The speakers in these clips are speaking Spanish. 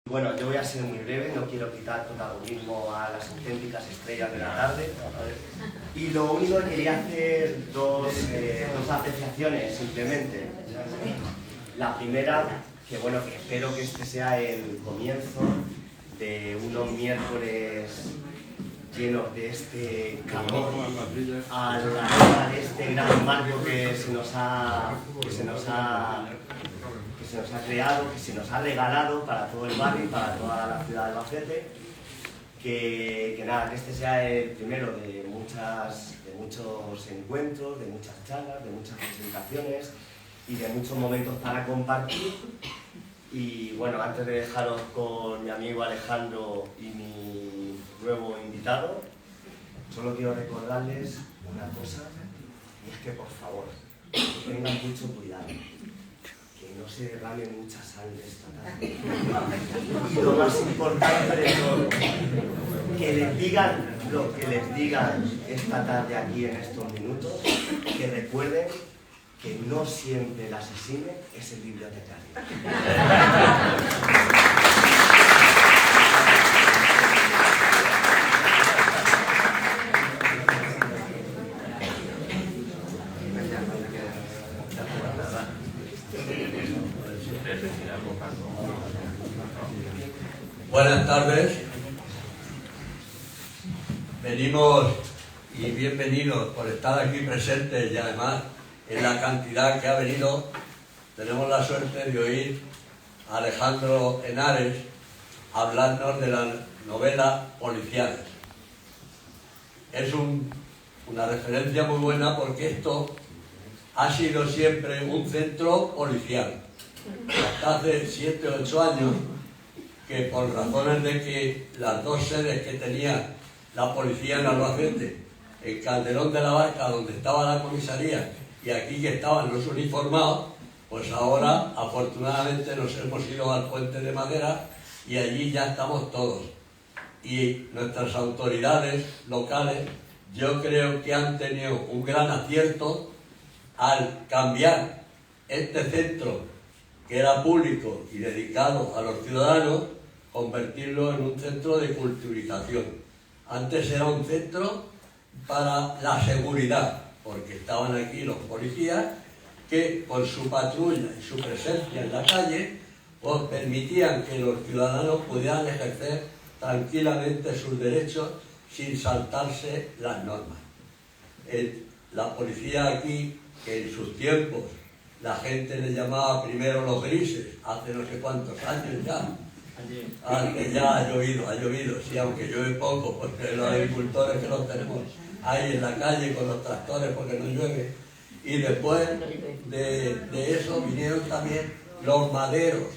Bueno, yo voy a ser muy breve, no quiero quitar protagonismo a las auténticas estrellas de la tarde. Y lo único que quería hacer dos apreciaciones simplemente. La primera, que bueno, que espero que este sea el comienzo de unos miércoles llenos de este calor a la hora de este gran marco que se nos ha creado, que se nos ha regalado para todo el barrio y para toda la ciudad de Albacete. Que nada, que este sea el primero de muchos encuentros, de muchas charlas, de muchas presentaciones y de muchos momentos para compartir. Y bueno, antes de dejaros con mi amigo Alejandro y mi nuevo invitado, solo quiero recordarles una cosa, y es que por favor, tengan mucho cuidado, que no se derrame mucha sangre esta tarde. Y lo más importante de todo, que les digan lo que les digan esta tarde aquí en estos minutos, que recuerden que no siempre el asesino es el bibliotecario. Buenas tardes. Venimos y bienvenidos por estar aquí presentes y además en la cantidad que ha venido. Tenemos la suerte de oír a Alejandro Henares hablarnos de la novela Policiales. Es una referencia muy buena porque esto ha sido siempre un centro policial. Hasta hace 7 o 8 años, que por razones de que las dos sedes que tenía la policía en Albacete, en Calderón de la Barca, donde estaba la comisaría, y aquí que estaban los uniformados, pues ahora afortunadamente nos hemos ido al Puente de Madera y allí ya estamos todos. Y nuestras autoridades locales, yo creo que han tenido un gran acierto al cambiar este centro, que era público y dedicado a los ciudadanos, convertirlo en un centro de culturización. Antes era un centro para la seguridad, porque estaban aquí los policías que con su patrulla y su presencia en la calle pues permitían que los ciudadanos pudieran ejercer tranquilamente sus derechos sin saltarse las normas. La policía aquí, que en sus tiempos la gente le llamaba primero los grises, hace no sé cuántos años ya, que ya ha llovido, sí, aunque llueve poco, porque los agricultores que los tenemos ahí en la calle con los tractores porque no llueve. Y después de eso vinieron también los maderos,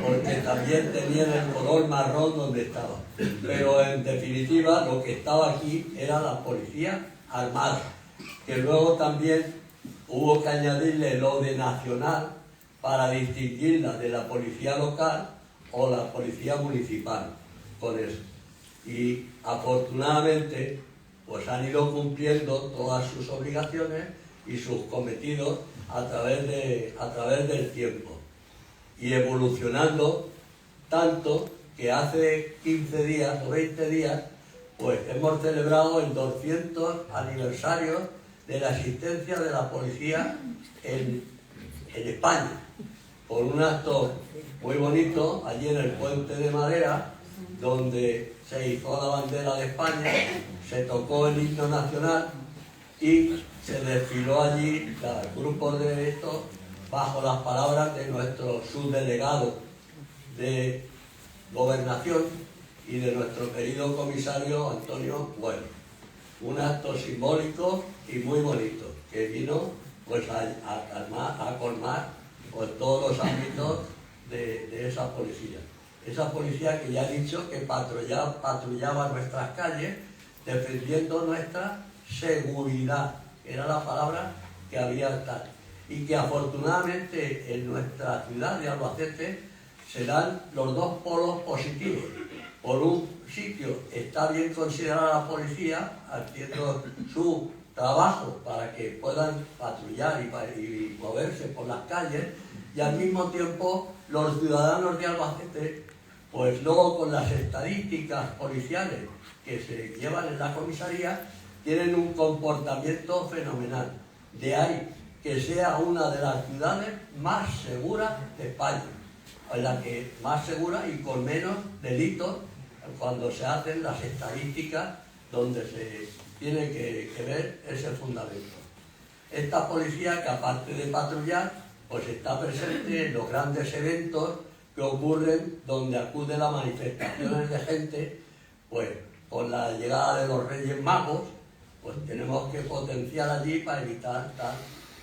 porque también tenían el color marrón donde estaba. Pero en definitiva lo que estaba aquí era la policía armada, que luego también hubo que añadirle lo de nacional para distinguirla de la policía local o la policía municipal, con eso. Y afortunadamente pues han ido cumpliendo todas sus obligaciones y sus cometidos a través del tiempo y evolucionando tanto que hace 15 días o 20 días pues hemos celebrado el 200 aniversario de la existencia de la policía en España, por un acto muy bonito allí en el Puente de Madera, donde se hizo la bandera de España, se tocó el himno nacional y se desfiló allí grupos de estos bajo las palabras de nuestro subdelegado de Gobernación y de nuestro querido comisario Antonio Bueno. Un acto simbólico y muy bonito que vino pues a colmar pues, todos los ámbitos de esa policía. Esa policía que ya he dicho que patrullaba nuestras calles defendiendo nuestra seguridad, que era la palabra que había tal. Y que afortunadamente en nuestra ciudad de Albacete se dan los dos polos positivos. Por un sitio está bien considerada la policía haciendo su trabajo para que puedan patrullar y moverse por las calles, y al mismo tiempo los ciudadanos de Albacete pues luego con las estadísticas policiales que se llevan en la comisaría, tienen un comportamiento fenomenal. De ahí que sea una de las ciudades más seguras de España, en la que más segura y con menos delitos cuando se hacen las estadísticas donde se tiene que ver ese fundamento. Esta policía, que aparte de patrullar, pues está presente en los grandes eventos que ocurren donde acuden las manifestaciones de gente, pues con la llegada de los Reyes Magos, pues tenemos que potenciar allí para evitar tal.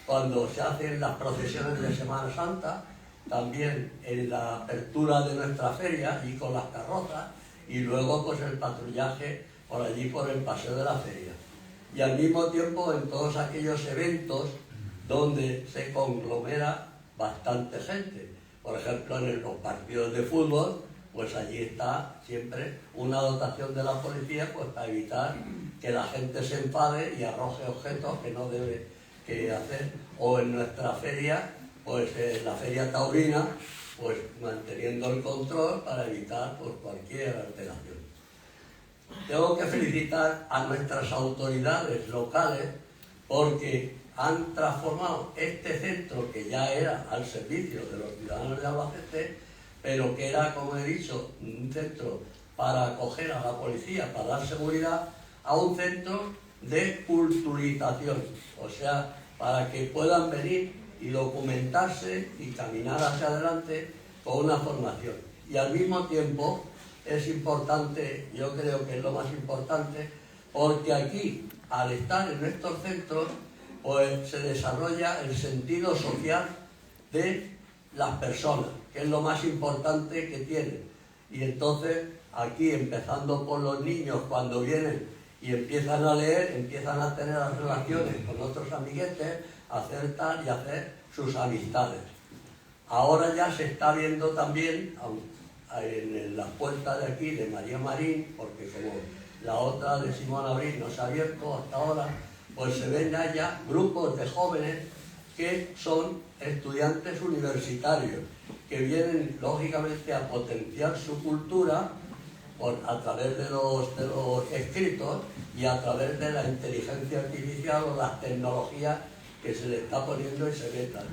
Cuando se hacen las procesiones de Semana Santa, también en la apertura de nuestra feria y con las carrozas, y luego pues el patrullaje por allí por el paseo de la feria. Y al mismo tiempo en todos aquellos eventos donde se conglomera bastante gente. Por ejemplo, en los partidos de fútbol, pues allí está siempre una dotación de la policía pues para evitar que la gente se enfade y arroje objetos que no debe que hacer. O en nuestra feria, pues en la feria taurina, pues manteniendo el control para evitar pues cualquier alteración. Tengo que felicitar a nuestras autoridades locales porque han transformado este centro, que ya era al servicio de los ciudadanos de Albacete, pero que era, como he dicho, un centro para acoger a la policía, para dar seguridad, a un centro de culturización, o sea, para que puedan venir y documentarse y caminar hacia adelante con una formación. Y al mismo tiempo es importante, yo creo que es lo más importante, porque aquí, al estar en estos centros, pues se desarrolla el sentido social de las personas, que es lo más importante que tienen. Y entonces, aquí, empezando por los niños, cuando vienen y empiezan a leer, empiezan a tener las relaciones con otros amiguetes, a hacer tal y hacer sus amistades. Ahora ya se está viendo también en las puertas de aquí de María Marín, porque como la otra de Simón Abril no se ha abierto hasta ahora, pues se ven ya grupos de jóvenes que son estudiantes universitarios, que vienen lógicamente a potenciar su cultura a través de los escritos y a través de la inteligencia artificial o las tecnologías que se le está poniendo y se metan.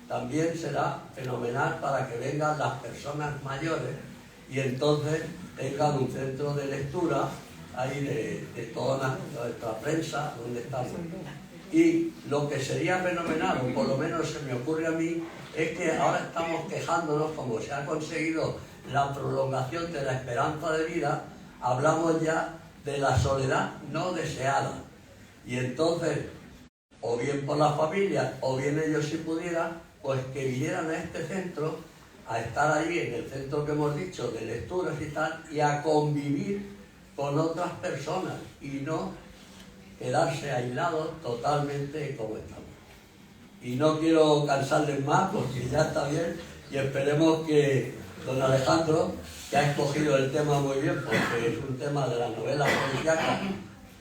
También será fenomenal para que vengan las personas mayores y entonces tengan un centro de lectura ahí de toda nuestra prensa donde estamos. Y lo que sería fenomenal, o por lo menos se me ocurre a mí, es que ahora estamos quejándonos, como se ha conseguido la prolongación de la esperanza de vida, hablamos ya de la soledad no deseada. Y entonces, o bien por la familia, o bien ellos si pudieran, pues que vinieran a este centro, a estar allí en el centro que hemos dicho de lecturas y tal, y a convivir con otras personas y no quedarse aislados totalmente como estamos. Y no quiero cansarles más porque ya está bien y esperemos que don Alejandro, que ha escogido el tema muy bien porque es un tema de la novela policíaca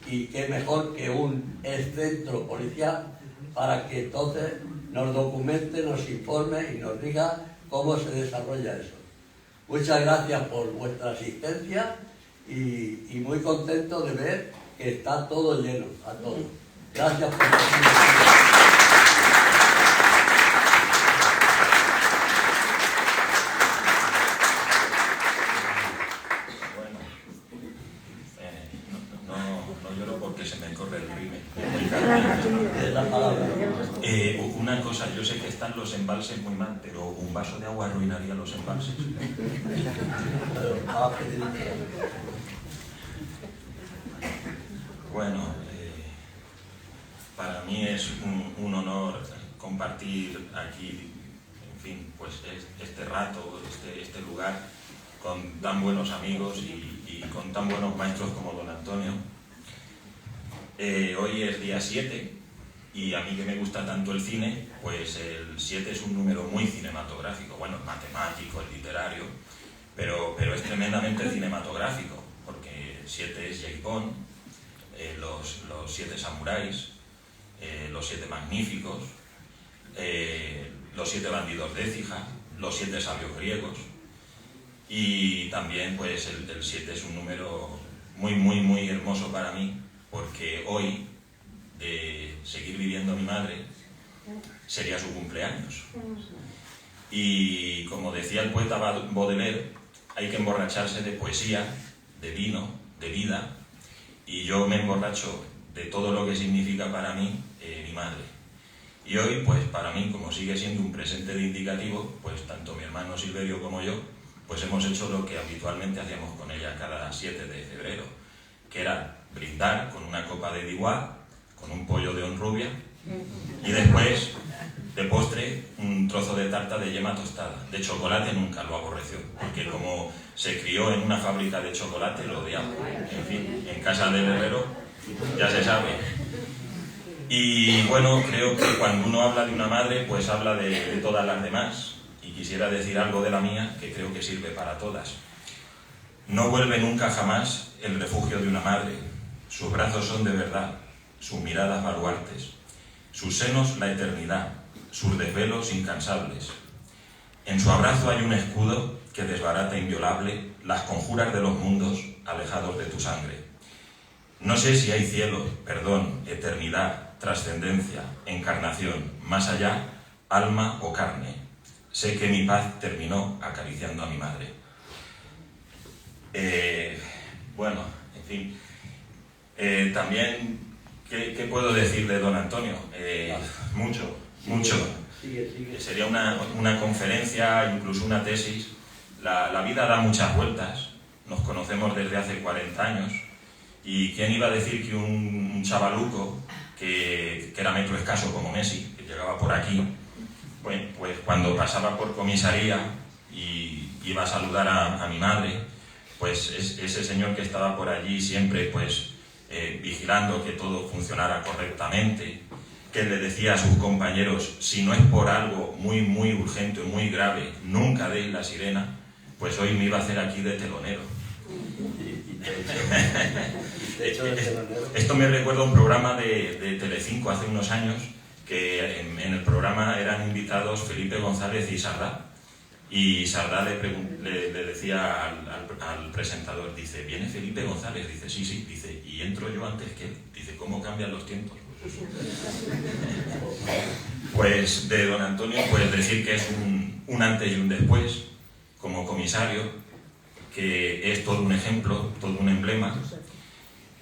y qué mejor que un centro policial para que entonces nos documente, nos informe y nos diga cómo se desarrolla eso. Muchas gracias por vuestra asistencia y muy contento de ver que está todo lleno, a todo. Gracias por no lloro porque se me corre el rímel. Una cosa, yo sé que están los embalses muy mal, pero un vaso de agua arruinaría los embalses. Bueno, para mí es un honor compartir aquí, en fin, pues este rato, este lugar con tan buenos amigos y con tan buenos maestros como don Antonio. Hoy es día 7 y a mí que me gusta tanto el cine, pues el 7 es un número muy cinematográfico, bueno, matemático, literario, pero es tremendamente cinematográfico, porque 7 es James Bond, los 7 samuráis, los 7 magníficos, los 7 bandidos de Écija, los 7 sabios griegos. Y también pues el 7 es un número muy hermoso para mí, porque hoy, de seguir viviendo mi madre, sería su cumpleaños. Y como decía el poeta Baudelaire, hay que emborracharse de poesía, de vino, de vida, y yo me emborracho de todo lo que significa para mí mi madre. Y hoy, pues para mí, como sigue siendo un presente de indicativo, pues tanto mi hermano Silverio como yo, pues hemos hecho lo que habitualmente hacíamos con ella cada 7 de febrero, que era brindar con una copa de Diwa, con un pollo de honrubia, y después, de postre, un trozo de tarta de yema tostada. De chocolate nunca, lo aborreció, porque como se crió en una fábrica de chocolate, lo odiaba. En fin, en casa del herrero, ya se sabe. Y bueno, creo que cuando uno habla de una madre, pues habla de todas las demás. Y quisiera decir algo de la mía, que creo que sirve para todas. No vuelve nunca jamás el refugio de una madre. Sus brazos son de verdad, sus miradas baluartes, sus senos la eternidad, sus desvelos incansables. En su abrazo hay un escudo que desbarata inviolable las conjuras de los mundos alejados de tu sangre. No sé si hay cielo, perdón, eternidad, trascendencia, encarnación, más allá, alma o carne. Sé que mi paz terminó acariciando a mi madre. Bueno, en fin. También, ¿qué puedo decir de don Antonio? Mucho. Sería una conferencia, incluso una tesis. La vida da muchas vueltas. Nos conocemos desde hace 40 años. ¿Y quién iba a decir que un chavaluco, que era metro escaso como Messi, que llegaba por aquí, pues cuando pasaba por comisaría y iba a saludar a mi madre, pues ese señor que estaba por allí siempre pues vigilando que todo funcionara correctamente, que le decía a sus compañeros, si no es por algo muy urgente o muy grave, nunca deis la sirena, pues hoy me iba a hacer aquí de telonero. Esto me recuerda a un programa de Telecinco hace unos años, que en el programa eran invitados Felipe González y Sardá. Y Sardá le decía al presentador, dice, ¿viene Felipe González? Dice, sí, dice, y entro yo antes que él. Dice, ¿cómo cambian los tiempos? Pues de don Antonio, pues decir que es un antes y un después, como comisario, que es todo un ejemplo, todo un emblema,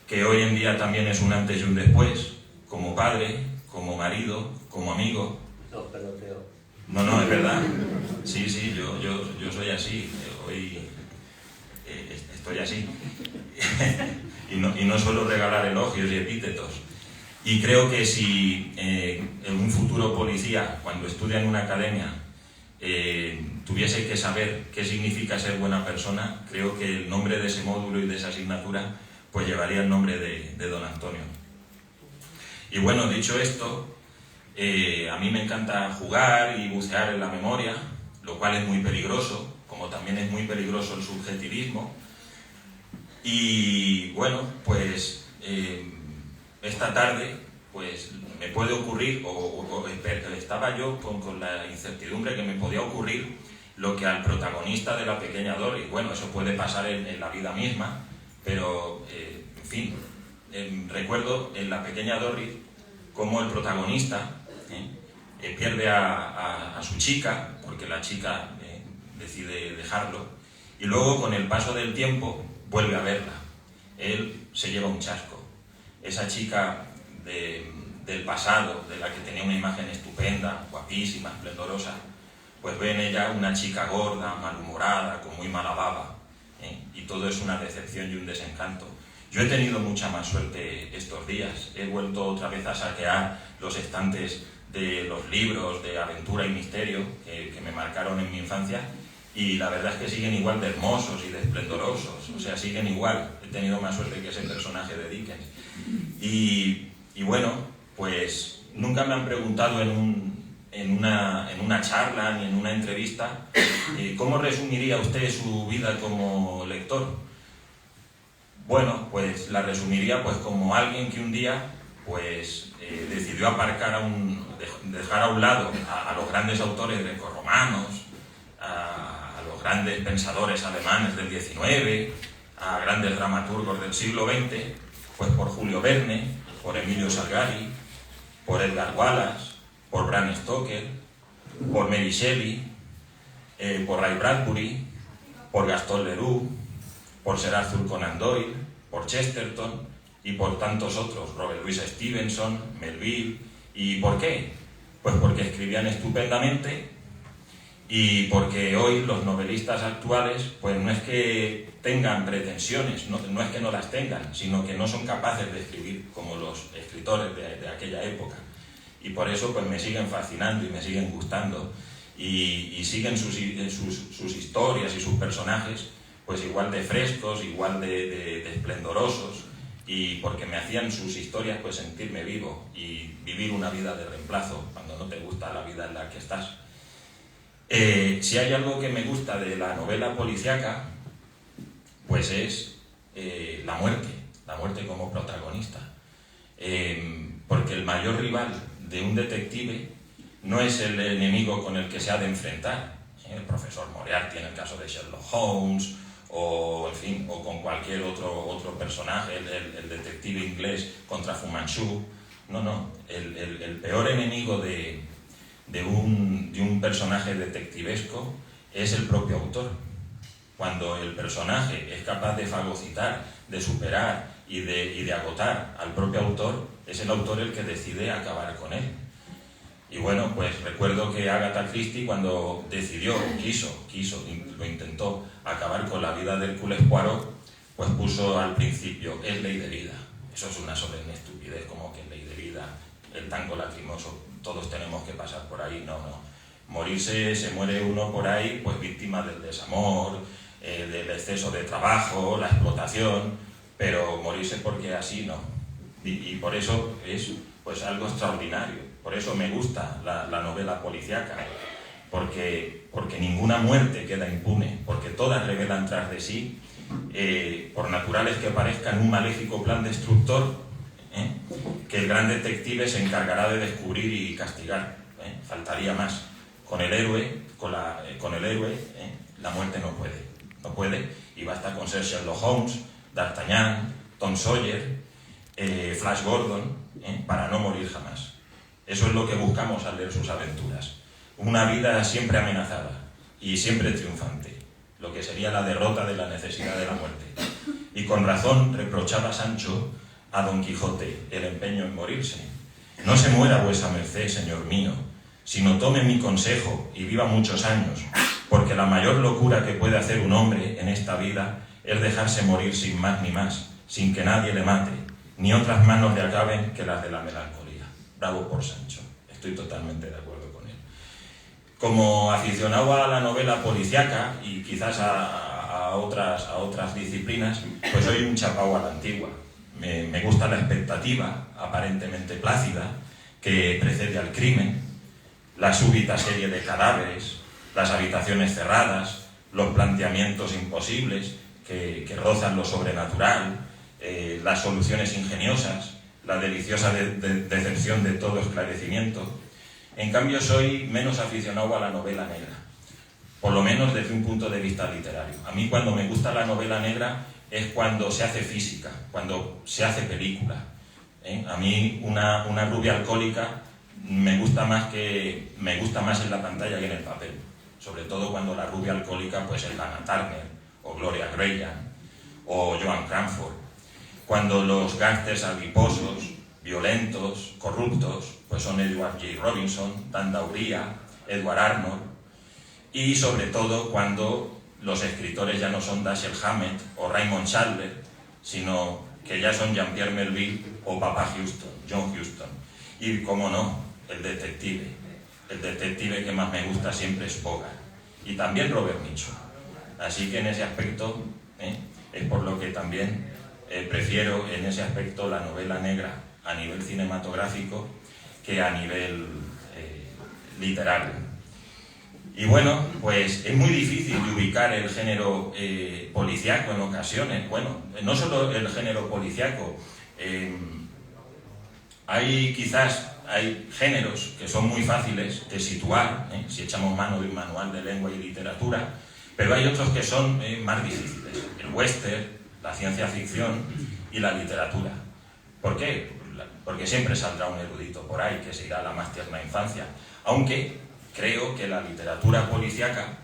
que hoy en día también es un antes y un después, como padre, como marido, como amigo. No, perdón, Teo. No, es verdad. Sí, yo soy así. Hoy estoy así. y no suelo regalar elogios y epítetos. Y creo que si en un futuro policía, cuando estudia en una academia, tuviese que saber qué significa ser buena persona, creo que el nombre de ese módulo y de esa asignatura pues llevaría el nombre de don Antonio. Y bueno, dicho esto, a mí me encanta jugar y bucear en la memoria, lo cual es muy peligroso, como también es muy peligroso el subjetivismo. Y bueno, pues esta tarde pues me puede ocurrir, o estaba yo con la incertidumbre que me podía ocurrir lo que al protagonista de La pequeña Doris. Bueno, eso puede pasar en la vida misma, pero en fin, recuerdo en La pequeña Doris cómo el protagonista pierde a su chica, porque la chica decide dejarlo, y luego con el paso del tiempo vuelve a verla. Él se lleva un chasco. Esa chica del pasado, de la que tenía una imagen estupenda, guapísima, esplendorosa, pues ve en ella una chica gorda, malhumorada, con muy mala baba, y todo es una decepción y un desencanto. Yo he tenido mucha más suerte estos días. He vuelto otra vez a saquear los estantes de los libros de aventura y misterio que me marcaron en mi infancia, y la verdad es que siguen igual de hermosos y de esplendorosos, o sea, siguen igual. He tenido más suerte que ese personaje de Dickens. Y bueno, pues nunca me han preguntado en una charla ni en una entrevista ¿cómo resumiría usted su vida como lector? Bueno, pues la resumiría pues como alguien que un día pues decidió dejar a un lado a los grandes autores grecorromanos, a los grandes pensadores alemanes del XIX, a grandes dramaturgos del siglo XX, pues por Julio Verne, por Emilio Salgari, por Edgar Wallace, por Bram Stoker, por Mary Shelley, por Ray Bradbury, por Gaston Leroux, por Sir Arthur Conan Doyle, por Chesterton y por tantos otros, Robert Louis Stevenson, Melville. ¿Y por qué? Pues porque escribían estupendamente y porque hoy los novelistas actuales pues no es que tengan pretensiones, no es que no las tengan, sino que no son capaces de escribir como los escritores de aquella época. Y por eso pues me siguen fascinando y me siguen gustando y siguen sus historias y sus personajes pues igual de frescos, igual de esplendorosos, y porque me hacían sus historias pues sentirme vivo y vivir una vida de reemplazo cuando no te gusta la vida en la que estás. Si hay algo que me gusta de la novela policíaca, pues es la muerte como protagonista. Porque el mayor rival de un detective no es el enemigo con el que se ha de enfrentar. El profesor Moriarty en el caso de Sherlock Holmes, o en fin, o con cualquier otro personaje, el detective inglés contra Fu Manchu. No, el peor enemigo de un personaje detectivesco es el propio autor. Cuando el personaje es capaz de fagocitar, de superar y de agotar al propio autor, es el autor el que decide acabar con él. Y bueno, pues recuerdo que Agatha Christie, cuando decidió, lo intentó acabar con la vida de Hércules Poirot, pues puso al principio, es ley de vida. Eso es una solemne estupidez, como que es ley de vida, el tango lacrimoso, todos tenemos que pasar por ahí. No. Morirse, se muere uno por ahí, pues víctima del desamor, del exceso de trabajo, la explotación, pero morirse porque así no. Y por eso es pues algo extraordinario. Por eso me gusta la novela policíaca, porque ninguna muerte queda impune, porque todas revelan tras de sí, por naturales que parezcan, un maléfico plan destructor, que el gran detective se encargará de descubrir y castigar. Faltaría más. Con el héroe, la muerte no puede, y basta con ser Sherlock Holmes, D'Artagnan, Tom Sawyer, Flash Gordon, para no morir jamás. Eso es lo que buscamos al leer sus aventuras. Una vida siempre amenazada y siempre triunfante, lo que sería la derrota de la necesidad de la muerte. Y con razón reprochaba Sancho a Don Quijote el empeño en morirse. No se muera vuesa merced, señor mío, sino tome mi consejo y viva muchos años, porque la mayor locura que puede hacer un hombre en esta vida es dejarse morir sin más ni más, sin que nadie le mate, ni otras manos le acaben que las de la melancolía. Bravo por Sancho, estoy totalmente de acuerdo con él. Como aficionado a la novela policíaca y quizás a otras disciplinas, pues soy un chapao a la antigua. Me gusta la expectativa, aparentemente plácida, que precede al crimen, la súbita serie de cadáveres, las habitaciones cerradas, los planteamientos imposibles que rozan lo sobrenatural, las soluciones ingeniosas, la deliciosa decepción de todo esclarecimiento. En cambio, soy menos aficionado a la novela negra, por lo menos desde un punto de vista literario. A mí cuando me gusta la novela negra es cuando se hace física, cuando se hace película. A mí una rubia alcohólica me gusta más en la pantalla que en el papel, sobre todo cuando la rubia alcohólica pues es Lana Turner, o Gloria Graham, o Joan Crawford. Cuando los gángsters adiposos, violentos, corruptos, pues son Edward J. Robinson, Dan Dauria, Edward Arnold, y sobre todo cuando los escritores ya no son Dashiell Hammett o Raymond Chandler, sino que ya son Jean-Pierre Melville o Papa Huston, John Huston. Y, como no, el detective que más me gusta siempre es Bogart, y también Robert Mitchum. Así que en ese aspecto es por lo que también prefiero en ese aspecto la novela negra a nivel cinematográfico que a nivel literario. Y bueno, pues es muy difícil de ubicar el género policíaco en ocasiones. Bueno, no solo el género policíaco, hay géneros que son muy fáciles de situar, si echamos mano de un manual de lengua y literatura, Pero hay otros que son más difíciles, el western, la ciencia ficción y la literatura. ¿Por qué? Porque siempre saldrá un erudito por ahí que se irá a la más tierna infancia, aunque creo que la literatura policíaca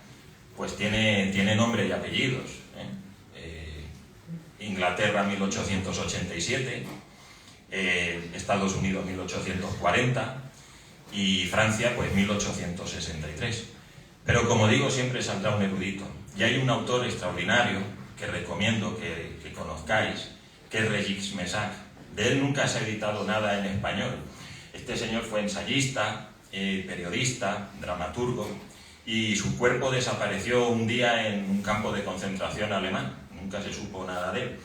pues tiene nombre y apellidos. Inglaterra 1887, Estados Unidos 1840 y Francia pues 1863. Pero como digo, siempre saldrá un erudito. Y hay un autor extraordinario que recomiendo que conozcáis, que es Régis Messac. De él nunca se ha editado nada en español. Este señor fue ensayista, periodista, dramaturgo, y su cuerpo desapareció un día en un campo de concentración alemán. Nunca se supo nada de él.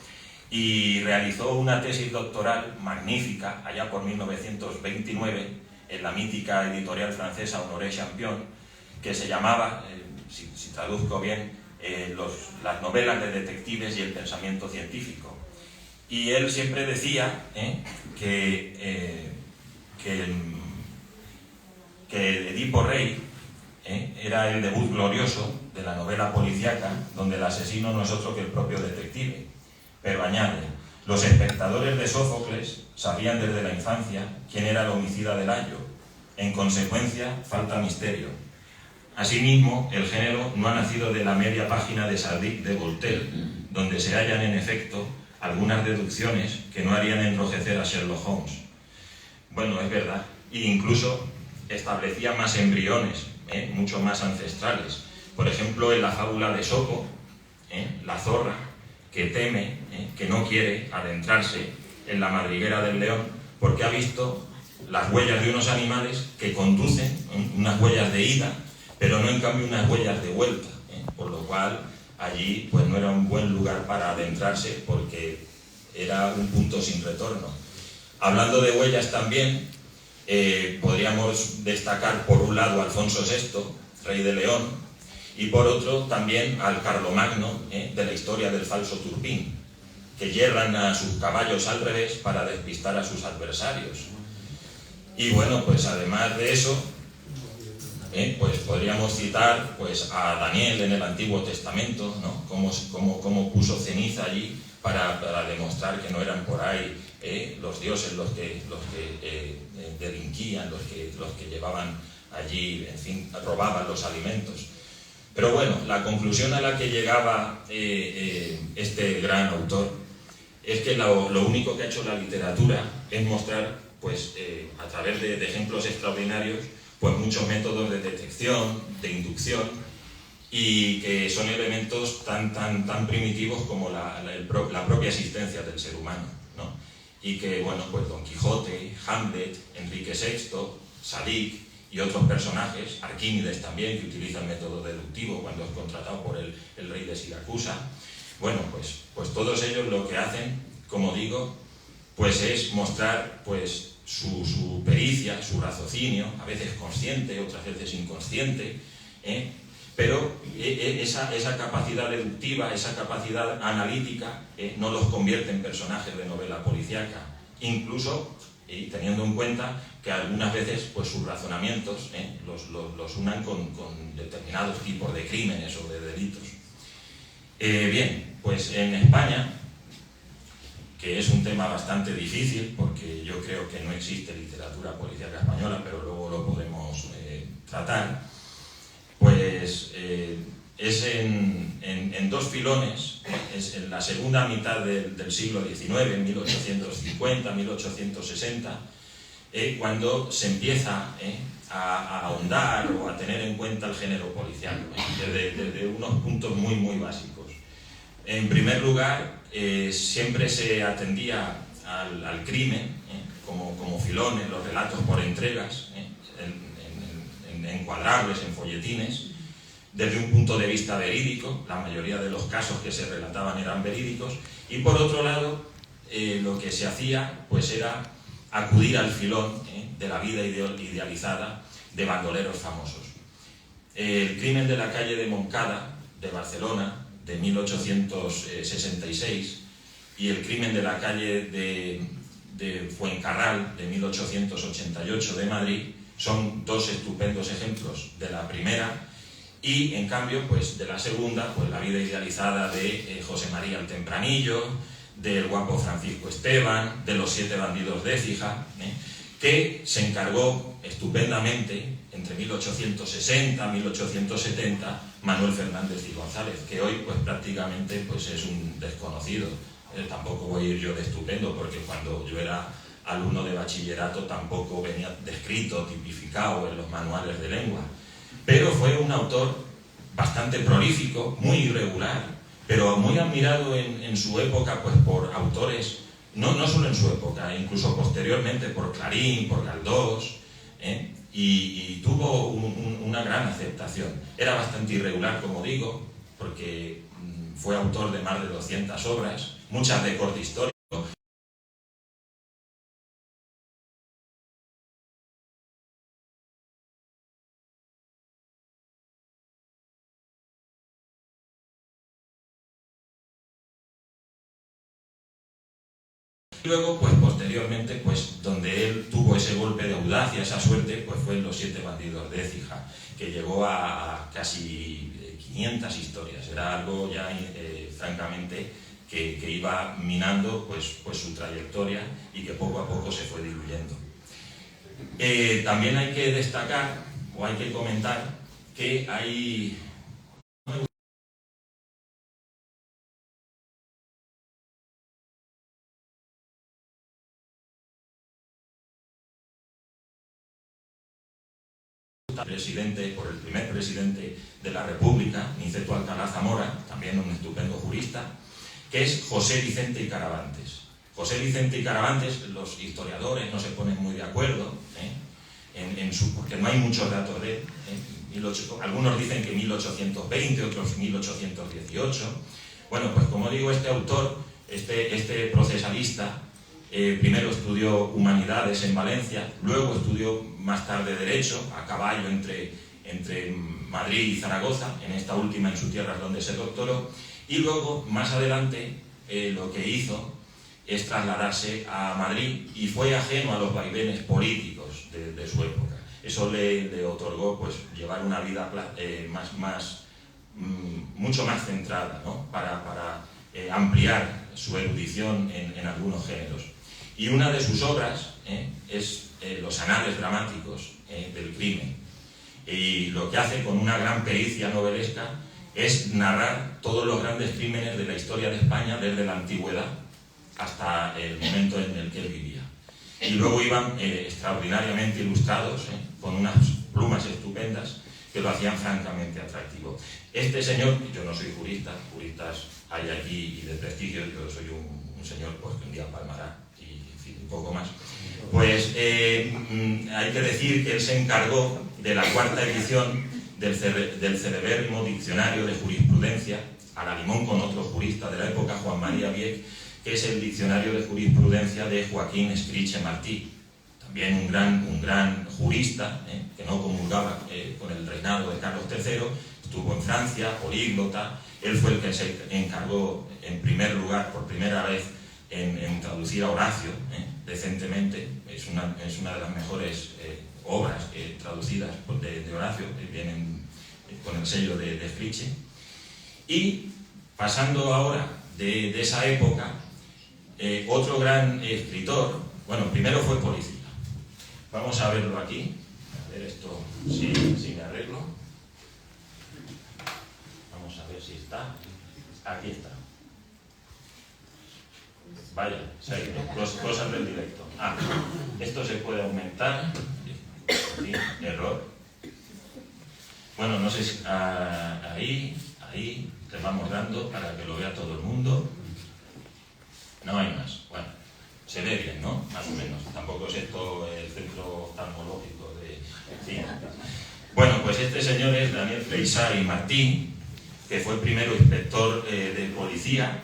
Y realizó una tesis doctoral magnífica, allá por 1929, en la mítica editorial francesa Honoré Champion, que se llamaba, si traduzco bien, las novelas de detectives y el pensamiento científico. Y él siempre decía que Edipo Rey era el debut glorioso de la novela policíaca, donde el asesino no es otro que el propio detective. Pero añade, los espectadores de Sófocles sabían desde la infancia quién era el homicida del ayo. En consecuencia, falta misterio. Asimismo, el género no ha nacido de la media página de Sadic de Voltaire, donde se hallan en efecto algunas deducciones que no harían enrojecer a Sherlock Holmes. Bueno, es verdad, e incluso establecía más embriones, mucho más ancestrales. Por ejemplo, en la fábula de Sopo, la zorra que teme, que no quiere adentrarse en la madriguera del león porque ha visto las huellas de unos animales que conducen, unas huellas de ida, pero no en cambio unas huellas de vuelta, por lo cual allí pues no era un buen lugar para adentrarse porque era un punto sin retorno. Hablando de huellas también, podríamos destacar por un lado a Alfonso VI, rey de León, y por otro también al Carlomagno, de la historia del falso Turpín, que yerran a sus caballos al revés para despistar a sus adversarios. Y bueno, pues además de eso, pues podríamos citar pues a Daniel en el Antiguo Testamento, ¿no? Cómo puso ceniza allí para demostrar que no eran por ahí los dioses los que delinquían, los que llevaban allí, en fin, robaban los alimentos. Pero bueno, la conclusión a la que llegaba este gran autor es que lo único que ha hecho la literatura es mostrar, pues, a través de ejemplos extraordinarios, pues muchos métodos de detección, de inducción, y que son elementos tan primitivos como la propia existencia del ser humano, ¿no? Y que, bueno, pues Don Quijote, Hamlet, Enrique VI, Sadic y otros personajes, Arquímedes también, que utiliza el método deductivo cuando es contratado por el rey de Siracusa. Bueno, pues todos ellos lo que hacen, como digo, pues es mostrar pues su pericia, su raciocinio, a veces consciente, otras veces inconsciente, pero esa capacidad deductiva, esa capacidad analítica, no los convierte en personajes de novela policíaca, incluso teniendo en cuenta que algunas veces pues sus razonamientos los unan con determinados tipos de crímenes o de delitos. Bien, pues en España, que es un tema bastante difícil porque yo creo que no existe literatura policíaca española, pero luego lo podemos tratar, pues es en dos filones, es en la segunda mitad del siglo XIX, en 1850, 1860, cuando se empieza a ahondar o a tener en cuenta el género policial, desde unos puntos muy, muy básicos. En primer lugar, siempre se atendía al crimen como filón en los relatos por entregas, en encuadrables, en folletines, desde un punto de vista verídico. La mayoría de los casos que se relataban eran verídicos, y por otro lado lo que se hacía pues era acudir al filón de la vida idealizada de bandoleros famosos. El crimen de la calle de Montcada, de Barcelona, de 1866, y el crimen de la calle de Fuencarral, de 1888, de Madrid, son dos estupendos ejemplos de la primera, y en cambio pues de la segunda, pues la vida idealizada de José María el Tempranillo, del guapo Francisco Esteban, de los 7 bandidos de Écija, que se encargó estupendamente entre 1860 y 1870 Manuel Fernández y González, que hoy pues prácticamente pues es un desconocido. Tampoco voy a ir yo de estupendo, porque cuando yo era alumno de bachillerato tampoco venía descrito, tipificado en los manuales de lengua. Pero fue un autor bastante prolífico, muy irregular, pero muy admirado en su época pues por autores, no solo en su época, incluso posteriormente por Clarín, por Galdós, y tuvo una gran aceptación. Era bastante irregular, como digo, porque fue autor de más de 200 obras, muchas de corte histórico. Luego, pues posteriormente, pues donde él tuvo ese golpe de audacia, esa suerte, pues fue en los 7 bandidos de Écija, que llegó a casi 500 historias. Era algo ya, francamente, que iba minando pues su trayectoria y que poco a poco se fue diluyendo. También hay que destacar, o hay que comentar, que hay... por el primer presidente de la República, Niceto Alcalá Zamora, también un estupendo jurista, que es José Vicente y Caravantes. José Vicente y Caravantes, los historiadores no se ponen muy de acuerdo, porque no hay muchos datos de él. Algunos dicen que 1820, otros 1818. Bueno, pues como digo, este autor, este procesalista, primero estudió Humanidades en Valencia, luego estudió más tarde Derecho, a caballo entre Madrid y Zaragoza, en esta última en su tierra donde se doctoró, y luego, más adelante, lo que hizo es trasladarse a Madrid y fue ajeno a los vaivenes políticos de su época. Eso le otorgó pues, llevar una vida mucho más centrada, ¿no? para ampliar su erudición en algunos géneros. Y una de sus obras es Los Anales Dramáticos del Crimen. Y lo que hace con una gran pericia novelesca es narrar todos los grandes crímenes de la historia de España desde la antigüedad hasta el momento en el que él vivía. Y luego iban extraordinariamente ilustrados, con unas plumas estupendas que lo hacían francamente atractivo. Este señor, yo no soy jurista, juristas hay aquí y de prestigio, yo soy un señor pues, que un día palmará y en fin, un poco más. Pues hay que decir que él se encargó de la 4ª edición del celebérrimo Diccionario de Jurisprudencia, a la limón con otro jurista de la época, Juan María Vieck, que es el Diccionario de Jurisprudencia de Joaquín Escriche Martí, también un gran jurista, que no comulgaba con el reinado de Carlos III, estuvo en Francia, políglota. Él fue el que se encargó en primer lugar, por primera vez, en traducir a Horacio decentemente. Es una de las mejores obras traducidas de Horacio, que vienen con el sello de Escriche. Y pasando ahora de esa época, otro gran escritor, bueno, primero fue policía. Vamos a verlo aquí, a ver esto, si me arreglo. Vamos a ver si está. Aquí está. Vaya, cosas del directo. Esto se puede aumentar. Sí, error. Bueno, no sé si ahí le vamos dando para que lo vea todo el mundo. No hay más. Bueno, se ve bien, ¿no? Más o menos. Tampoco es esto el centro oftalmológico de... Sí. Bueno, pues este señor es Daniel Freixá y Martín, que fue primero inspector de policía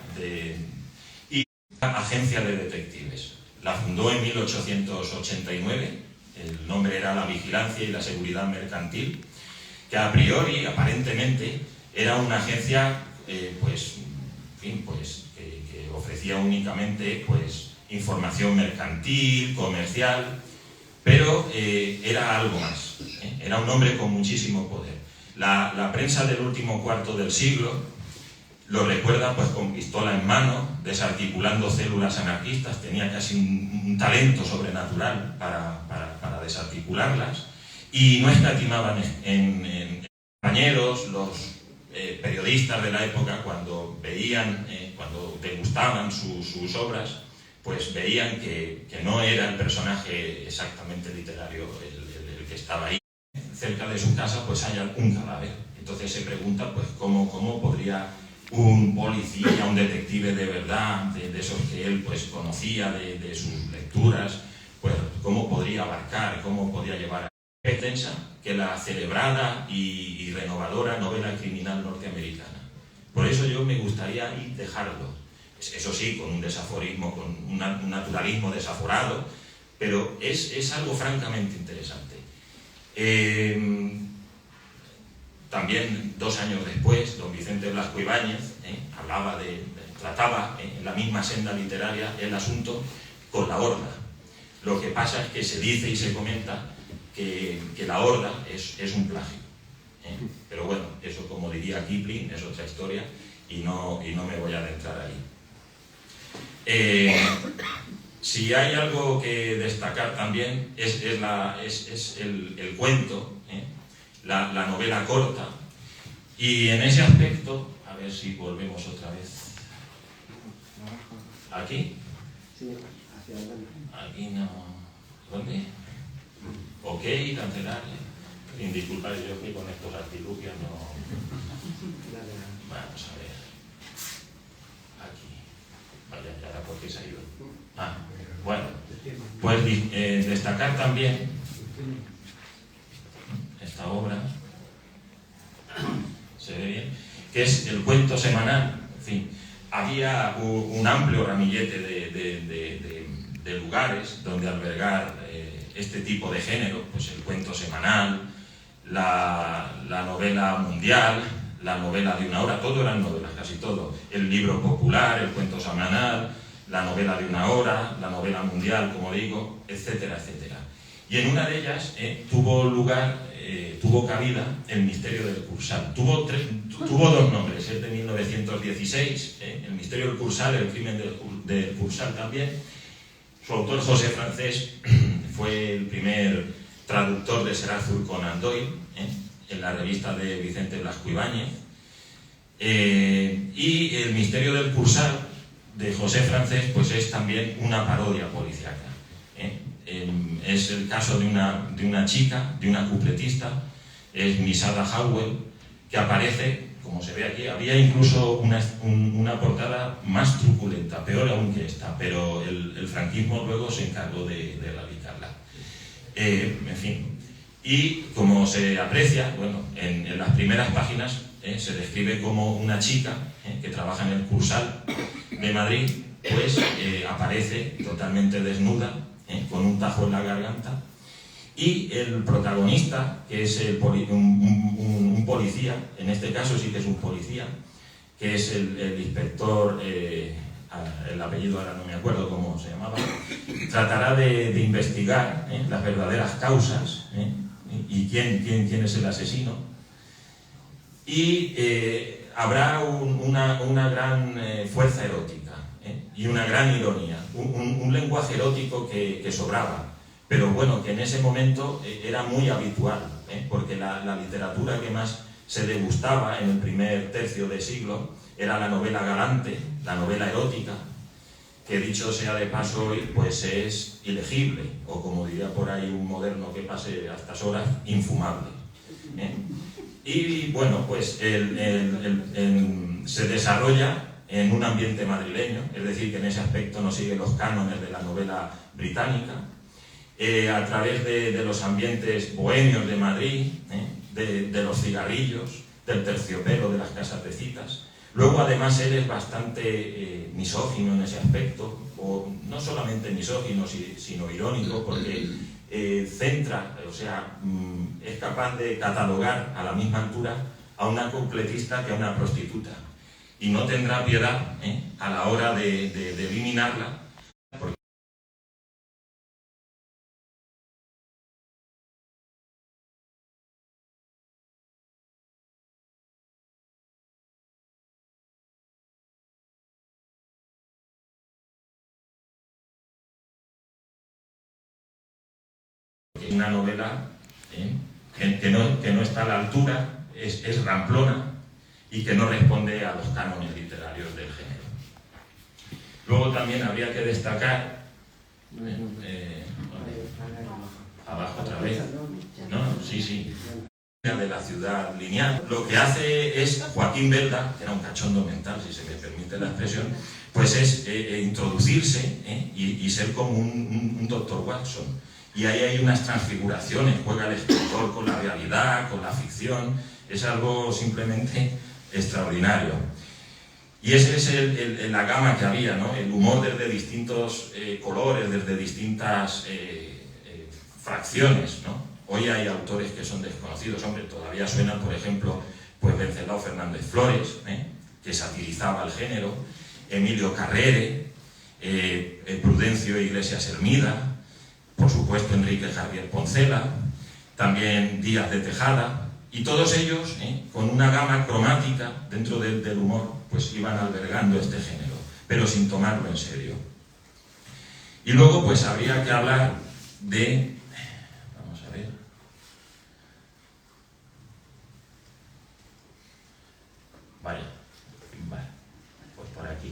y agencia de detectives. La fundó en 1889, el nombre era La Vigilancia y la Seguridad Mercantil, que a priori, aparentemente, era una agencia que ofrecía únicamente pues, información mercantil, comercial, pero era algo más. Era un hombre con muchísimo poder. La prensa del último cuarto del siglo lo recuerda pues con pistola en mano, desarticulando células anarquistas, tenía casi un talento sobrenatural para desarticularlas, y no escatimaban en compañeros, los periodistas de la época, cuando veían, cuando degustaban sus obras, pues veían que no era el personaje exactamente literario el que estaba ahí. Cerca de su casa pues hay un cadáver. Entonces se pregunta pues cómo podría un policía, un detective de verdad, de esos que él pues conocía de sus lecturas, pues cómo podría abarcar, cómo podría llevar a extensa que la celebrada y renovadora novela criminal norteamericana. Por eso yo me gustaría ahí dejarlo. Eso sí, con un desaforismo, con un naturalismo desaforado, pero es algo francamente interesante. También 2 años después, don Vicente Blasco Ibáñez trataba en la misma senda literaria el asunto con la Horda. Lo que pasa es que se dice y se comenta que la Horda es un plagio. Pero bueno, eso, como diría Kipling, es otra historia y no me voy a adentrar ahí. Si hay algo que destacar también es el cuento, la novela corta, y en ese aspecto, a ver si volvemos otra vez. ¿Aquí? Sí, hacia adelante. Aquí no. ¿Dónde? Ok, cancelar. Disculpad, yo que con estos artilugios no. Vamos a ver. Aquí. Vaya, ya era porque se ha ido. Bueno, pues destacar también esta obra, se ve bien, que es el cuento semanal. En fin, había un amplio ramillete de lugares donde albergar este tipo de género, pues el cuento semanal, la novela mundial, la novela de una hora, todo eran novelas, casi todo, el libro popular, el cuento semanal, la novela de una hora, la novela mundial, como digo, etcétera, etcétera. Y en una de ellas tuvo cabida El misterio del Cursal. Tuvo 2 nombres, el de 1916, El misterio del Cursal, El crimen del Cursal también. Su autor, José Francés, fue el primer traductor de Sir Arthur Conan Doyle, en la revista de Vicente Blasco Ibáñez. Y El misterio del Cursal, de José Francés, pues es también una parodia policíaca. Es el caso de una chica, de una cupletista, es Misada Howell, que aparece, como se ve aquí. Había incluso una portada más truculenta, peor aún que esta, pero el franquismo luego se encargó de erradicarla. En fin, y como se aprecia, bueno, en las primeras páginas se describe como una chica que trabaja en el Cursal de Madrid, pues aparece totalmente desnuda, con un tajo en la garganta, y el protagonista, que es un policía, en este caso sí que es un policía, que es el inspector, el apellido ahora no me acuerdo cómo se llamaba, tratará de investigar las verdaderas causas y quién es el asesino, y habrá una gran fuerza erótica y una gran ironía, un lenguaje erótico que sobraba, pero bueno, que en ese momento era muy habitual, porque la literatura que más se degustaba en el primer tercio de siglo era la novela galante, la novela erótica, que dicho sea de paso hoy, pues es ilegible, o como diría por ahí un moderno que pase a estas horas, infumable. Y bueno, pues se desarrolla en un ambiente madrileño, es decir, que en ese aspecto no sigue los cánones de la novela británica, a través de los ambientes bohemios de Madrid, de los cigarrillos, del terciopelo de las casas de citas. Luego, además, él es bastante misógino en ese aspecto, o no solamente misógino, sino irónico, porque centra, o sea, es capaz de catalogar a la misma altura a una completista que a una prostituta, y no tendrá piedad a la hora de eliminarla, Una novela que no está a la altura, es ramplona y que no responde a los cánones literarios del género. Luego también habría que destacar, abajo otra vez, no, sí, de la ciudad lineal. Lo que hace es Joaquín Belda, que era un cachondo mental, si se me permite la expresión, pues es introducirse y ser como un Dr. Watson. Y ahí hay unas transfiguraciones, juega el escritor con la realidad, con la ficción, es algo simplemente extraordinario. Y esa es la gama que había, ¿no? El humor desde distintos colores, desde distintas fracciones, ¿no? Hoy hay autores que son desconocidos, hombre, todavía suenan, por ejemplo, pues Wenceslao Fernández Flores, que satirizaba el género, Emilio Carrere, Prudencio Iglesias Hermida, por supuesto Enrique Javier Poncela, también Díaz de Tejada, y todos ellos, con una gama cromática dentro del humor, pues iban albergando este género, pero sin tomarlo en serio. Y luego, pues habría que hablar de... Vamos a ver... Vale, pues por aquí.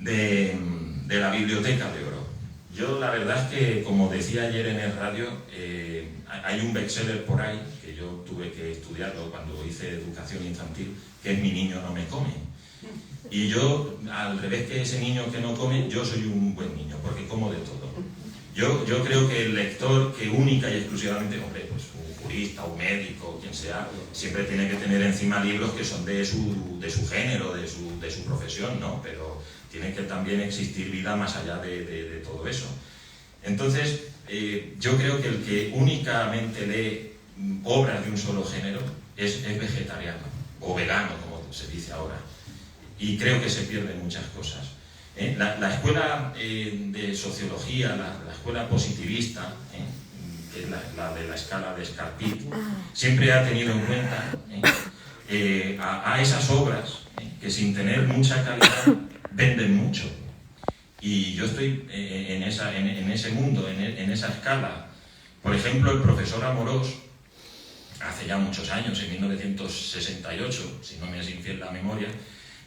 De la Biblioteca de Oro. Yo la verdad es que, como decía ayer en el radio, hay un bestseller por ahí, que yo tuve que estudiarlo cuando hice educación infantil, que es Mi niño no me come. Y yo, al revés que ese niño que no come, yo soy un buen niño, porque como de todo. Yo creo que el lector, que única y exclusivamente, hombre, pues un jurista, un médico, quien sea, siempre tiene que tener encima libros que son de su género, de su profesión, ¿no? Pero tiene que también existir vida más allá de todo eso. Entonces, yo creo que el que únicamente lee obras de un solo género es vegetariano, o vegano, como se dice ahora. Y creo que se pierden muchas cosas. La escuela de sociología, la escuela positivista, que es la de la escala de Scarpit, siempre ha tenido en cuenta a esas obras que sin tener mucha calidad venden mucho. Y yo estoy en ese mundo, en esa escala. Por ejemplo, el profesor Amorós, hace ya muchos años, en 1968, si no me es infiel la memoria,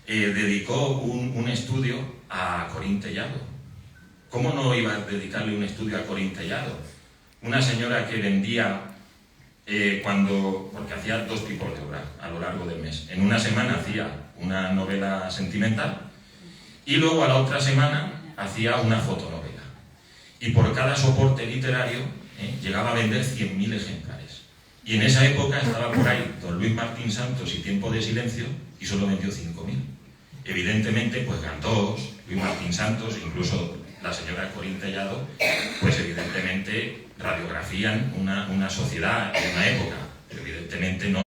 dedicó un estudio a Corín Tellado. ¿Cómo no iba a dedicarle un estudio a Corín Tellado? Una señora que vendía, porque hacía dos tipos de obra a lo largo del mes. En una semana hacía una novela sentimental y luego a la otra semana hacía una fotonovela. Y por cada soporte literario llegaba a vender 100.000 ejemplares. Y en esa época estaba por ahí don Luis Martín Santos y Tiempo de Silencio y solo vendió 5.000. Evidentemente, pues Galdós, Luis Martín Santos, incluso la señora Corín Tellado, pues evidentemente radiografían una sociedad en una época, pero evidentemente no.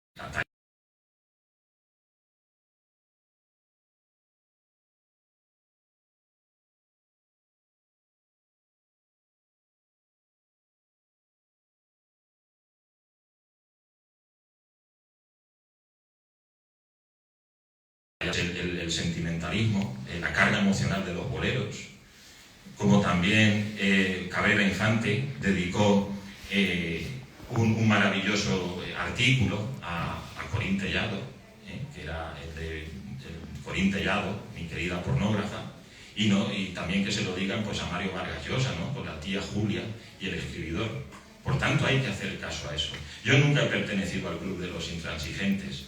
El sentimentalismo, la carga emocional de los boleros, como también Cabrera Infante dedicó un maravilloso artículo a Corín Tellado, que era el de Corín Tellado, mi querida pornógrafa, y también que se lo digan pues a Mario Vargas Llosa, ¿no? Con la tía Julia y el escribidor. Por tanto, hay que hacer caso a eso. Yo nunca he pertenecido al club de los intransigentes.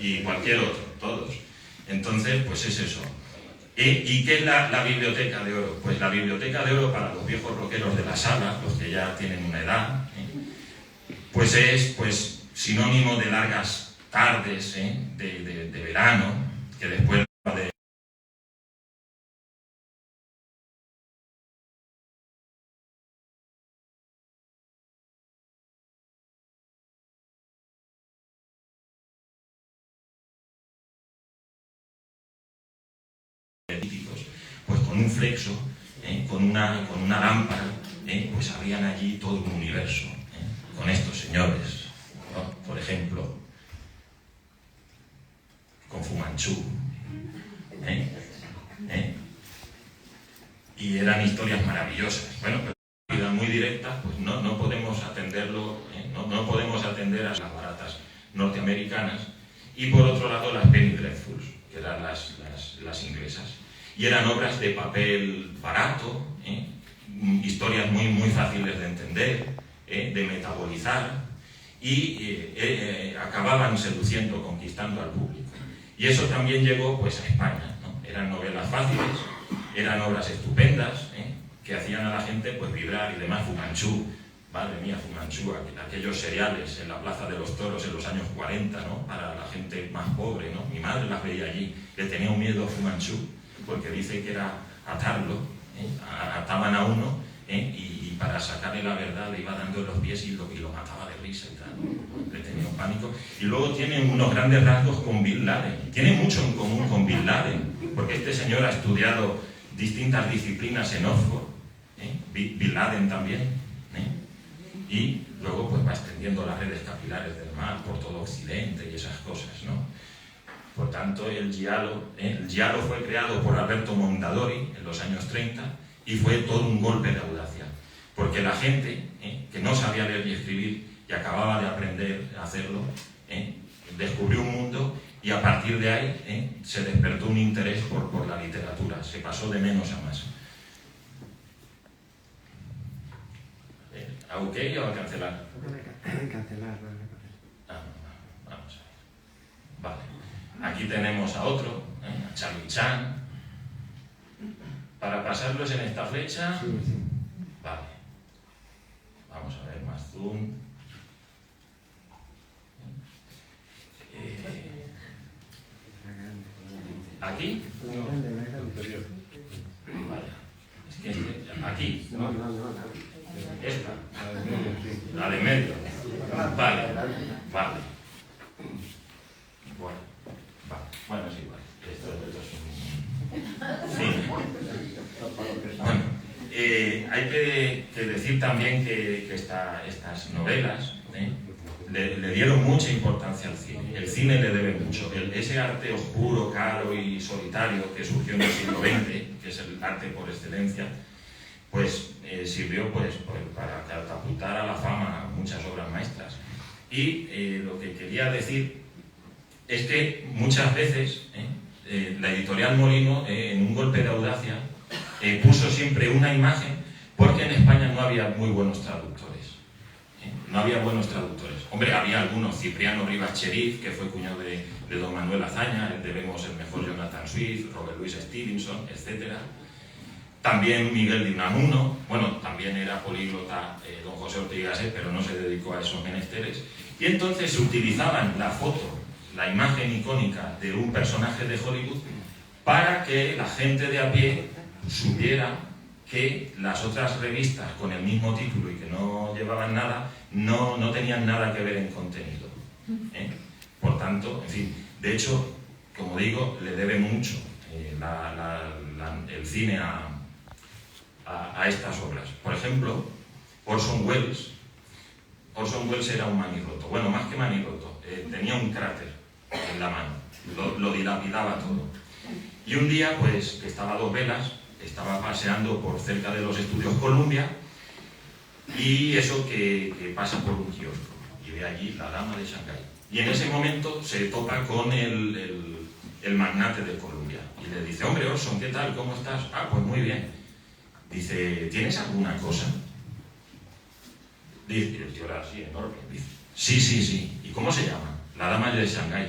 Y cualquier otro, todos. Entonces, pues es eso. ¿Y qué es la Biblioteca de Oro? Pues la Biblioteca de Oro, para los viejos rockeros de la sala, los que ya tienen una edad, pues es sinónimo de largas tardes de verano, que después de políticos, pues un flexo, con una lámpara, pues abrían allí todo un universo, con estos señores, ¿no? Por ejemplo, con Fu Manchu, y eran historias maravillosas. Bueno, pero vida muy directa, pues no podemos atenderlo, no podemos atender a las baratas norteamericanas, y por otro lado las Penny Dreadfuls, que eran las inglesas, y eran obras de papel barato, historias muy fáciles de entender, de metabolizar, y acababan seduciendo, conquistando al público. Y eso también llegó pues a España, ¿no? Eran novelas fáciles, eran obras estupendas, que hacían a la gente pues vibrar y demás. Fu Manchu, madre mía, Fu Manchu, aquellos seriales en la Plaza de los Toros en los años 40, ¿no? Para la gente más pobre, ¿no? Mi madre las veía allí, le tenía un miedo a Fu Manchu, porque dice que era atarlo, ataban a uno, y para sacarle la verdad le iba dando en los pies y lo mataba de risa y tal, le tenía un pánico. Y luego tiene unos grandes rasgos con Bin Laden, tiene mucho en común con Bin Laden, porque este señor ha estudiado distintas disciplinas en Oxford, Bin Laden también, y luego pues va extendiendo las redes capilares del mal por todo Occidente y esas cosas, ¿no? Por tanto, el giallo fue creado por Alberto Mondadori en los años 30 y fue todo un golpe de audacia, porque la gente que no sabía leer y escribir y acababa de aprender a hacerlo, descubrió un mundo, y a partir de ahí se despertó un interés por la literatura, se pasó de menos a más. ¿A OK o a cancelar? Cancelar. Vamos a ver. Vale. Aquí tenemos a otro, a Charlie Chan. Para pasarlos en esta flecha. Sí. Vale. Vamos a ver, más zoom. ¿Aquí? Vale. Es que aquí. No. Esta. La de medio. Vale. Bueno, es igual. Esto es un... Sí. Bueno, hay que decir también que estas novelas le dieron mucha importancia al cine. El cine le debe mucho. Ese arte oscuro, caro y solitario que surgió en el siglo XX, que es el arte por excelencia, pues sirvió pues para catapultar a la fama muchas obras maestras. Y lo que quería decir es que muchas veces la editorial Molino, en un golpe de audacia, puso siempre una imagen, porque en España no había muy buenos traductores. No había buenos traductores. Hombre, había algunos, Cipriano Rivas Cherif, que fue cuñado de don Manuel Azaña, el debemos el mejor Jonathan Swift, Robert Louis Stevenson, etc. También Miguel de Unamuno, bueno, también era políglota don José Ortega, pero no se dedicó a esos menesteres. Y entonces se utilizaban la foto, la imagen icónica de un personaje de Hollywood, para que la gente de a pie supiera que las otras revistas con el mismo título y que no llevaban nada, no tenían nada que ver en contenido. Por tanto, en fin, de hecho, como digo, le debe mucho el cine a estas obras. Por ejemplo, Orson Welles era un manirroto. Bueno, más que manirroto, tenía un cráter en la mano, lo dilapidaba todo. Y un día, pues, que estaba a dos velas, estaba paseando por cerca de los estudios Columbia, y eso que pasa por un kiosco, y ve allí la dama de Shanghái. Y en ese momento se topa con el magnate de Columbia, y le dice: hombre, Orson, ¿qué tal? ¿Cómo estás? Ah, pues muy bien. Dice: ¿tienes alguna cosa? Dice, el tío era así, enorme. Dice: sí. ¿Y cómo se llama? La dama de Shanghái.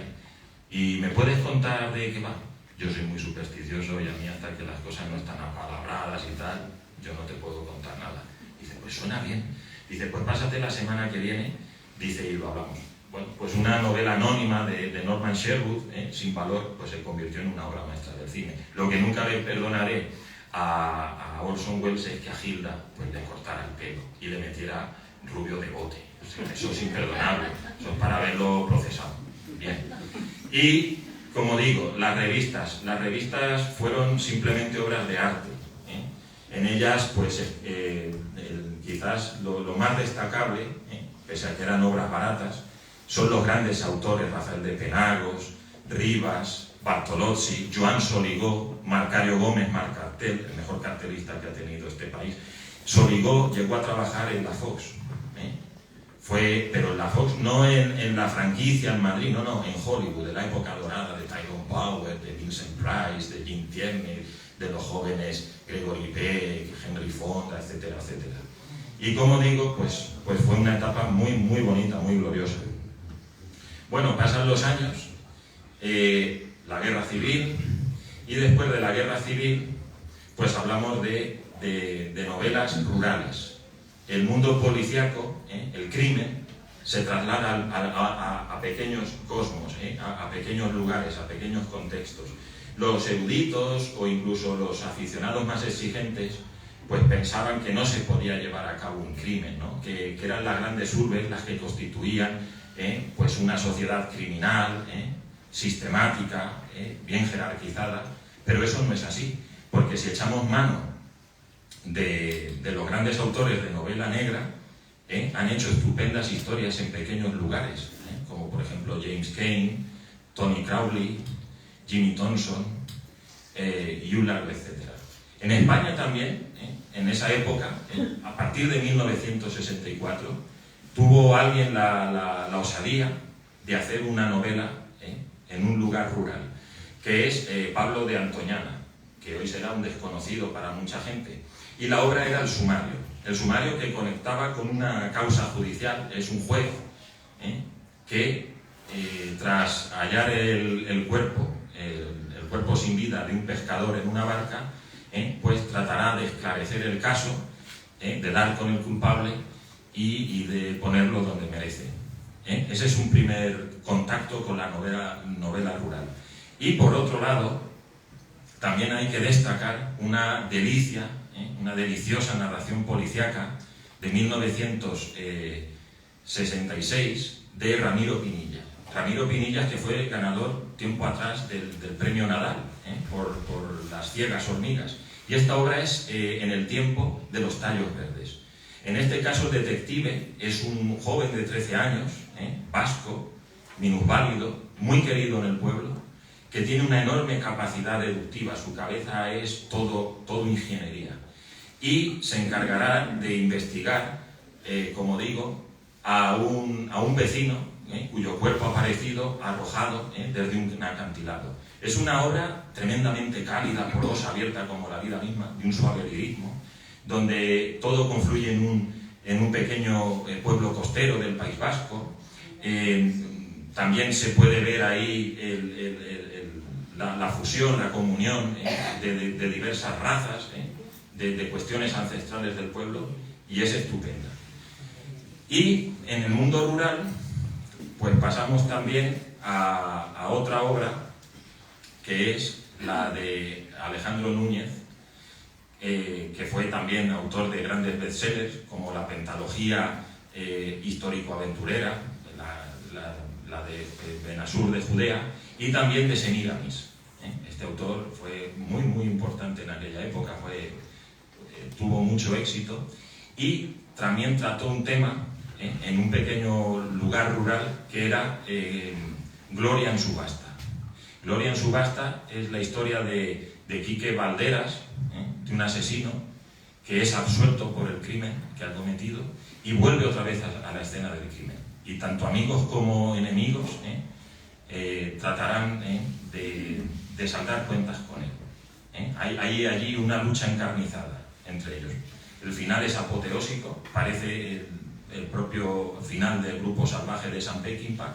¿Y me puedes contar de qué va? Yo soy muy supersticioso y a mí, hasta que las cosas no están apalabradas y tal, yo no te puedo contar nada. Dice: pues suena bien. Dice: pues pásate la semana que viene. Dice: y lo hablamos. Bueno, pues una novela anónima de Norman Sherwood, sin valor, pues se convirtió en una obra maestra del cine. Lo que nunca le perdonaré a Orson Welles es que a Hilda pues le cortara el pelo y le metiera rubio de bote. O sea, eso es imperdonable. Eso es para haberlo procesado. Bien. Y, como digo, las revistas fueron simplemente obras de arte. En ellas, pues quizás lo más destacable, pese a que eran obras baratas, son los grandes autores Rafael de Penagos, Rivas, Bartolozzi, Joan Soligó, Marcario Gómez Marcartel, el mejor cartelista que ha tenido este país. Soligó llegó a trabajar en la Fox, pero en la Fox, no en la franquicia en Madrid, no, en Hollywood, en la época dorada de Tyrone Power, de Vincent Price, de Jim Tierney, de los jóvenes Gregory Peck, Henry Fonda, etcétera, etcétera. Y como digo, pues fue una etapa muy, muy bonita, muy gloriosa. Bueno, pasan los años, la guerra civil, y después de la guerra civil, pues hablamos de novelas rurales. El mundo policíaco, el crimen, se traslada a pequeños cosmos, a pequeños lugares, a pequeños contextos. Los eruditos o incluso los aficionados más exigentes pues pensaban que no se podía llevar a cabo un crimen, ¿no? que eran las grandes urbes las que constituían pues una sociedad criminal, sistemática, bien jerarquizada, pero eso no es así, porque si echamos mano de los grandes autores de novela negra, han hecho estupendas historias en pequeños lugares, como por ejemplo James Cain, Tony Crowley, Jimmy Thompson, Eulard, etc. En España también, en esa época, a partir de 1964, tuvo alguien la osadía de hacer una novela en un lugar rural, que es Pablo de Antoñana, que hoy será un desconocido para mucha gente. Y la obra era el sumario que conectaba con una causa judicial. Es un juez que tras hallar el cuerpo sin vida de un pescador en una barca, pues tratará de esclarecer el caso, de dar con el culpable y de ponerlo donde merece. Ese es un primer contacto con la novela rural. Y por otro lado, también hay que destacar una deliciosa narración policíaca de 1966 de Ramiro Pinilla. Ramiro Pinilla, que fue ganador tiempo atrás del premio Nadal por Las ciegas hormigas. Y esta obra es en el tiempo de los tallos verdes. En este caso, el detective es un joven de 13 años, vasco, minusválido, muy querido en el pueblo, que tiene una enorme capacidad deductiva. Su cabeza es todo ingeniería. Y se encargará de investigar, como digo, a un vecino cuyo cuerpo ha aparecido arrojado desde un acantilado. Es una obra tremendamente cálida, porosa, abierta como la vida misma, de un suave lirismo, donde todo confluye en un pequeño pueblo costero del País Vasco. También se puede ver ahí la fusión, la comunión de diversas razas, de cuestiones ancestrales del pueblo, y es estupenda. Y en el mundo rural, pues pasamos también a otra obra, que es la de Alejandro Núñez, que fue también autor de grandes bestsellers, como la pentalogía histórico-aventurera, la de Benasur de Judea, y también de Semíramis. Este autor fue muy, muy importante en aquella época, tuvo mucho éxito, y también trató un tema en un pequeño lugar rural que era Gloria en subasta. Gloria en subasta es la historia de Quique Valderas, de un asesino que es absuelto por el crimen que ha cometido y vuelve otra vez a la escena del crimen. Y tanto amigos como enemigos tratarán de saldar cuentas con él. Hay allí una lucha encarnizada entre ellos. El final es apoteósico, parece el propio final del Grupo Salvaje de Sam Peckinpah,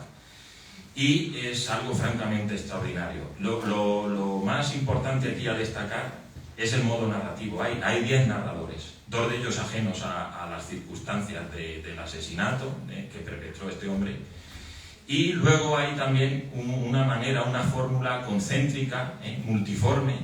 y es algo francamente extraordinario. Lo más importante aquí a destacar es el modo narrativo. Hay 10 narradores, 2 de ellos ajenos a las circunstancias del asesinato que perpetró este hombre, y luego hay también una fórmula concéntrica, multiforme,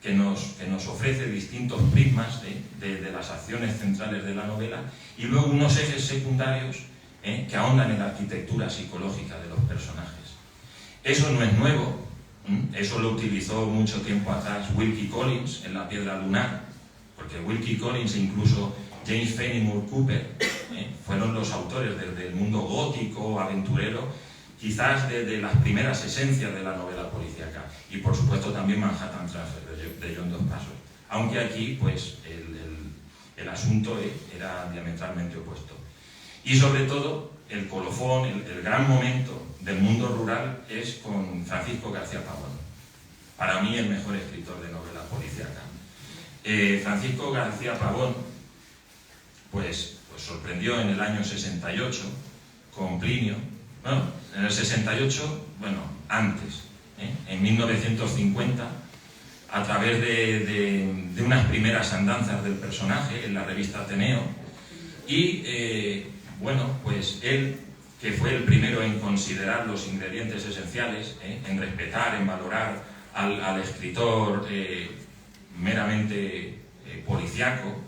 que nos ofrece distintos prismas de las acciones centrales de la novela, y luego unos ejes secundarios que ahondan en la arquitectura psicológica de los personajes. Eso no es nuevo, eso lo utilizó mucho tiempo atrás Wilkie Collins en La piedra lunar, porque Wilkie Collins e incluso James Fenimore Cooper fueron los autores del mundo gótico, aventurero, quizás de las primeras esencias de la novela policíaca, y por supuesto también Manhattan Transfer de John Dos Passos, aunque aquí pues el asunto era diametralmente opuesto. Y sobre todo el colofón, el gran momento del mundo rural es con Francisco García Pavón, para mí el mejor escritor de novela policíaca. Francisco García Pavón pues sorprendió en el año 68 con Plinio, bueno, en el 68, bueno, antes, en 1950, a través de unas primeras andanzas del personaje en la revista Ateneo, y bueno, pues él, que fue el primero en considerar los ingredientes esenciales, en respetar, en valorar al escritor meramente policíaco,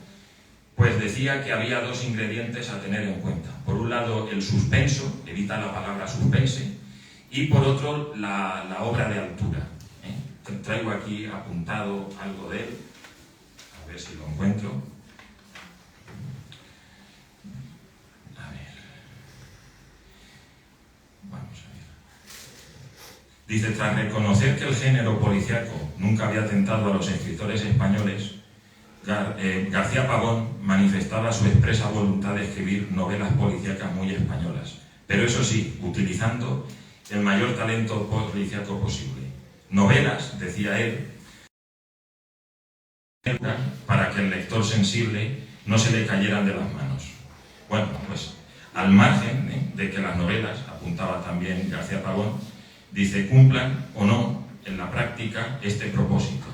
pues decía que había dos ingredientes a tener en cuenta. Por un lado, el suspenso, evita la palabra suspense, y por otro, la obra de altura. Traigo aquí apuntado algo de él, a ver si lo encuentro. A ver. Vamos a ver. Dice, tras reconocer que el género policíaco nunca había tentado a los escritores españoles, García Pavón manifestaba su expresa voluntad de escribir novelas policíacas muy españolas, pero eso sí, utilizando el mayor talento policíaco posible. Novelas, decía él, para que el lector sensible no se le cayeran de las manos. Bueno, pues al margen de que las novelas, apuntaba también García Pavón, dice, cumplan o no en la práctica este propósito.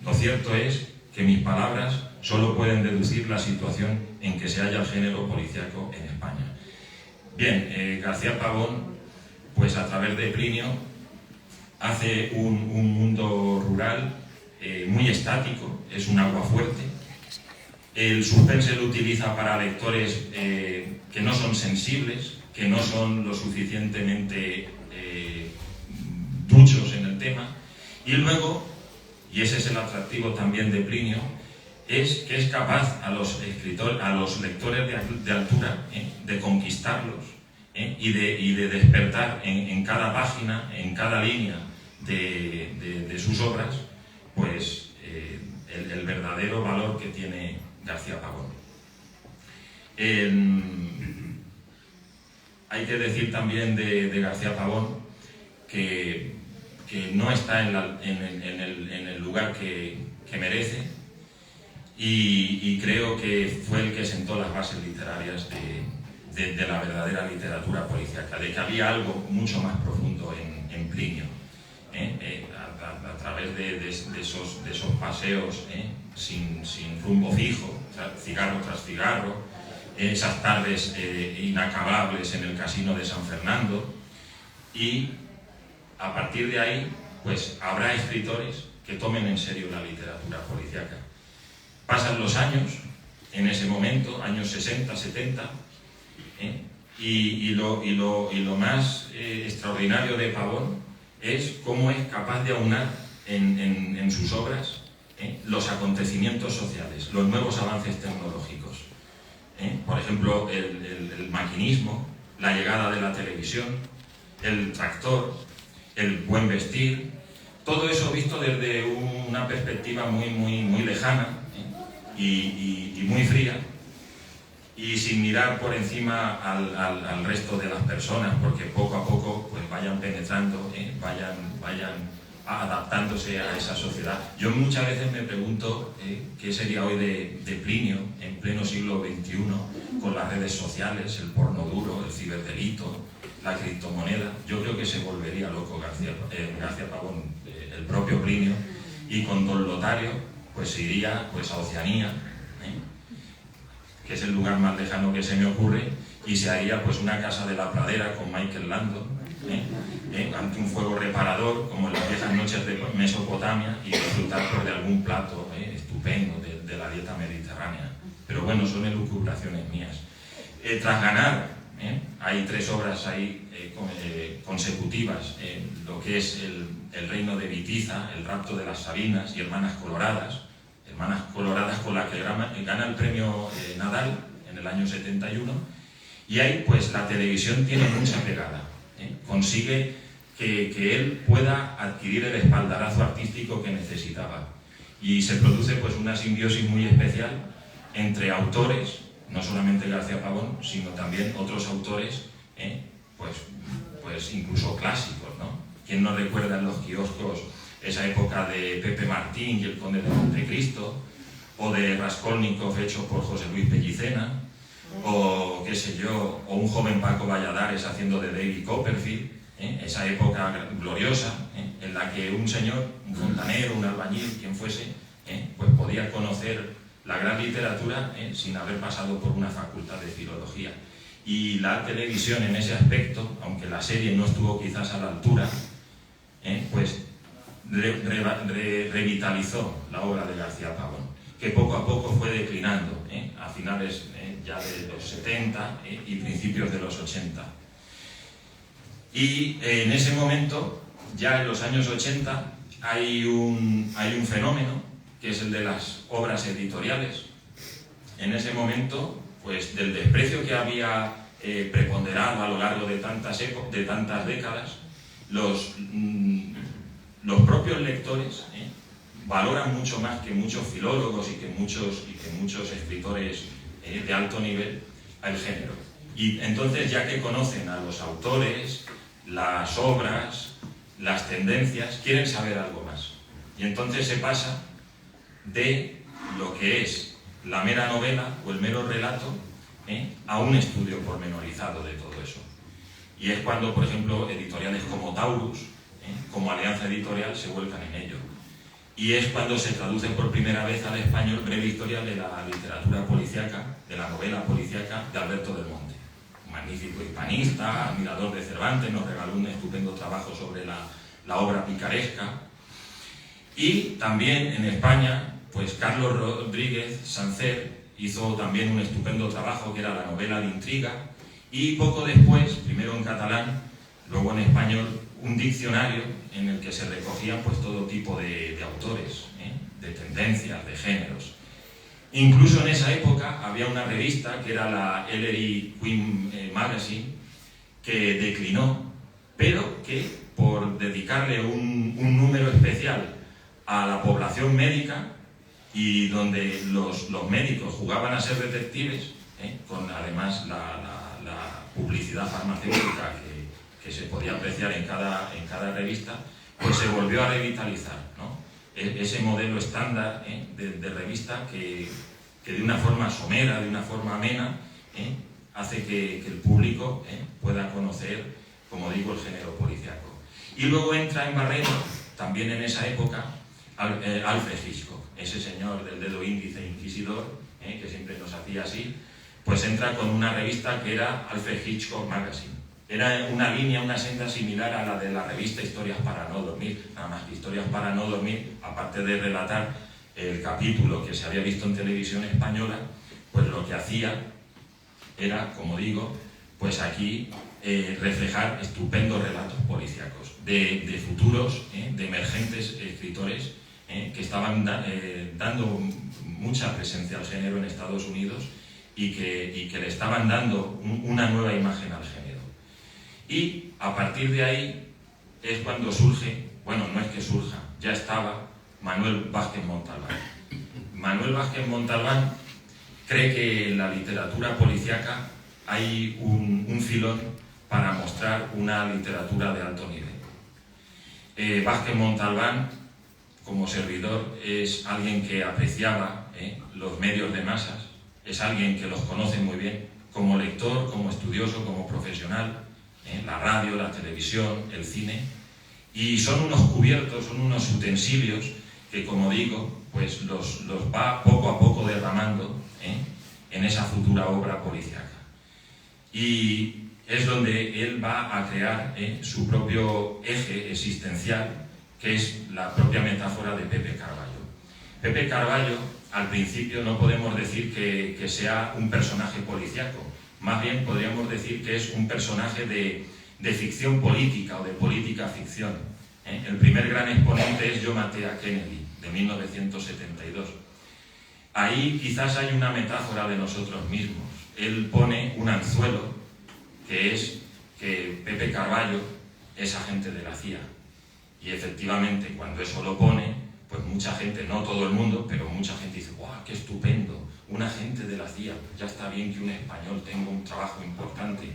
Lo cierto es que mis palabras solo pueden deducir la situación en que se halla el género policíaco en España. Bien, García Pavón, pues a través de Plinio, hace un mundo rural muy estático, es un agua fuerte. El suspense lo utiliza para lectores que no son sensibles, que no son lo suficientemente duchos en el tema, y luego, y ese es el atractivo también de Plinio, es que es capaz a los lectores de altura de conquistarlos y de despertar en cada página, en cada línea de sus obras, pues el verdadero valor que tiene García Pavón. Hay que decir también de García Pavón que no está en el lugar que merece, y creo que fue el que sentó las bases literarias de la verdadera literatura policíaca, de que había algo mucho más profundo en Plinio, a través de esos paseos sin rumbo fijo, cigarro tras cigarro, esas tardes inacabables en el casino de San Fernando, y a partir de ahí pues habrá escritores que tomen en serio la literatura policíaca. Pasan los años, en ese momento, años 60, 70, y lo más extraordinario de Pavón es cómo es capaz de aunar en sus obras los acontecimientos sociales, los nuevos avances tecnológicos. Por ejemplo, el maquinismo, la llegada de la televisión, el tractor, el buen vestir, todo eso visto desde una perspectiva muy lejana y muy fría, y sin mirar por encima al resto de las personas, porque poco a poco pues vayan penetrando, vayan adaptándose a esa sociedad. Yo muchas veces me pregunto qué sería hoy de Plinio en pleno siglo XXI, con las redes sociales, el porno duro, el ciberdelito, la criptomoneda. Yo creo que se volvería loco García Pavón, el propio Plinio, y con don Lotario pues se iría pues a Oceanía, que es el lugar más lejano que se me ocurre, y se haría pues una casa de la pradera con Michael Landon, ante un fuego reparador como en las viejas noches de Mesopotamia, y disfrutar pues, de algún plato estupendo de la dieta mediterránea. Pero bueno, son elucubraciones mías. Tras ganar, hay 3 obras ahí consecutivas, lo que es el reino de Bitiza, el rapto de las Sabinas y Hermanas Coloradas, Hermanas Coloradas, con la que gana el premio Nadal en el año 71, y ahí pues la televisión tiene mucha pegada, consigue que él pueda adquirir el espaldarazo artístico que necesitaba, y se produce pues una simbiosis muy especial entre autores, no solamente García Pavón, sino también otros autores, pues incluso clásicos, ¿no? ¿Quién no recuerda en los kioscos esa época de Pepe Martín y el Conde de Montecristo, o de Raskolnikov hecho por José Luis Pellicena, o qué sé yo, o un joven Paco Valladares haciendo de David Copperfield, esa época gloriosa, en la que un señor, un fontanero, un albañil, quien fuese, pues podía conocer la gran literatura sin haber pasado por una facultad de filología. Y la televisión en ese aspecto, aunque la serie no estuvo quizás a la altura, pues revitalizó la obra de García Pavón, que poco a poco fue declinando, a finales ya de los 70 y principios de los 80. Y en ese momento, ya en los años 80, hay un fenómeno, que es el de las obras editoriales. En ese momento, pues del desprecio que había preponderado a lo largo de tantas décadas, los propios lectores valoran mucho más que muchos filólogos y que muchos escritores de alto nivel al género. Y entonces, ya que conocen a los autores, las obras, las tendencias, quieren saber algo más. Y entonces se pasa de lo que es la mera novela o el mero relato a un estudio pormenorizado de todo eso. Y es cuando, por ejemplo, editoriales como Taurus, como Alianza Editorial, se vuelcan en ello. Y es cuando se traduce por primera vez al español Breve Historia de la literatura policíaca, de la novela policíaca de Alberto del Monte. Un magnífico hispanista, admirador de Cervantes, nos regaló un estupendo trabajo sobre la obra picaresca. Y también en España, pues Carlos Rodríguez Sancer hizo también un estupendo trabajo que era la novela de intriga, y poco después, primero en catalán, luego en español, un diccionario en el que se recogían pues todo tipo de autores, de tendencias, de géneros. Incluso en esa época había una revista que era la Ellery Queen Magazine, que declinó, pero que por dedicarle un número especial a la población médica, y donde los médicos jugaban a ser detectives, con además la publicidad farmacéutica que se podía apreciar en cada revista, pues se volvió a revitalizar, ¿no? Ese modelo estándar de revista que de una forma somera, de una forma amena, hace que el público pueda conocer, como digo, el género policíaco. Y luego entra en Barredo, también en esa época, Alfred Hitchcock, ese señor del dedo índice inquisidor, que siempre nos hacía así, pues entra con una revista que era Alfred Hitchcock Magazine. Era una línea, una senda similar a la de la revista Historias para no dormir, nada más que Historias para no dormir, aparte de relatar el capítulo que se había visto en televisión española, pues lo que hacía era, como digo, pues aquí reflejar estupendos relatos policíacos de futuros, de emergentes escritores que estaban dando mucha presencia al género en Estados Unidos y que le estaban dando una nueva imagen al género. Y a partir de ahí es cuando surge, bueno, no es que surja, ya estaba Manuel Vázquez Montalbán. Manuel Vázquez Montalbán cree que en la literatura policíaca hay un filón para mostrar una literatura de alto nivel. Vázquez Montalbán, como servidor, es alguien que apreciaba los medios de masas, es alguien que los conoce muy bien, como lector, como estudioso, como profesional, la radio, la televisión, el cine, y son unos cubiertos, son unos utensilios que, como digo, pues los va poco a poco derramando en esa futura obra policíaca. Y es donde él va a crear su propio eje existencial, que es la propia metáfora de Pepe Carballo. Pepe Carballo, al principio, no podemos decir que sea un personaje policíaco, más bien podríamos decir que es un personaje de ficción política o de política ficción. El primer gran exponente es Yo maté a Kennedy, de 1972. ahí quizás hay una metáfora de nosotros mismos. Él pone un anzuelo, que es que Pepe Carballo es agente de la CIA. Y efectivamente, cuando eso lo pone, pues mucha gente, no todo el mundo, pero mucha gente dice, ¡guau, qué estupendo! Un agente de la CIA, ya está bien que un español tenga un trabajo importante.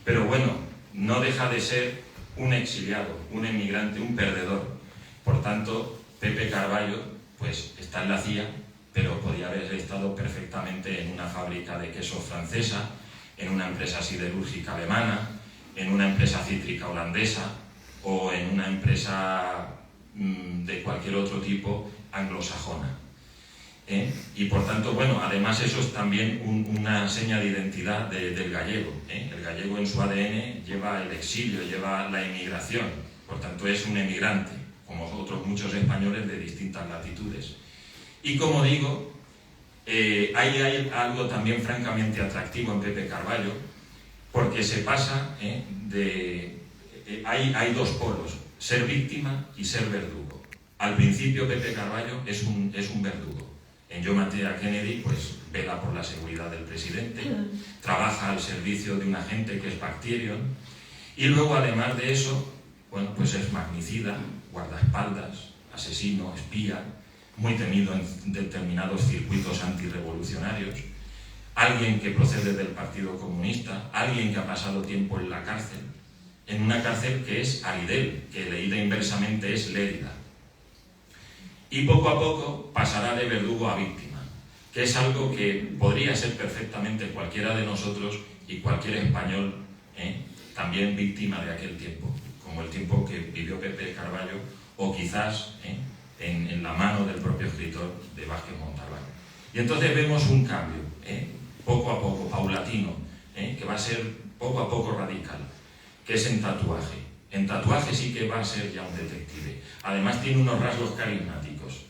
Pero bueno, no deja de ser un exiliado, un emigrante, un perdedor. Por tanto, Pepe Carballo, pues está en la CIA, pero podía haber estado perfectamente en una fábrica de queso francesa, en una empresa siderúrgica alemana, en una empresa cítrica holandesa o en una empresa de cualquier otro tipo anglosajona. Y por tanto, bueno, además eso es también una seña de identidad del gallego. El gallego en su ADN lleva el exilio, lleva la emigración, por tanto es un emigrante, como otros muchos españoles de distintas latitudes. Y como digo, hay algo también francamente atractivo en Pepe Carballo, porque se pasa hay dos polos, ser víctima y ser verdugo. Al principio Pepe Carballo es un verdugo. En Yo maté a Kennedy, pues vela por la seguridad del presidente, trabaja al servicio de un agente que es Bacterion, y luego además de eso, bueno, pues es magnicida, guardaespaldas, asesino, espía, muy temido en determinados circuitos antirrevolucionarios, alguien que procede del Partido Comunista, alguien que ha pasado tiempo en la cárcel, en una cárcel que es Aridel, que leída inversamente es Lérida. Y poco a poco pasará de verdugo a víctima, que es algo que podría ser perfectamente cualquiera de nosotros y cualquier español, también víctima de aquel tiempo, como el tiempo que vivió Pepe Carballo, o quizás en la mano del propio escritor de Vázquez Montalbán. Y entonces vemos un cambio, poco a poco, paulatino, que va a ser poco a poco radical, que es en tatuaje. En tatuaje sí que va a ser ya un detective. Además tiene unos rasgos carismáticos.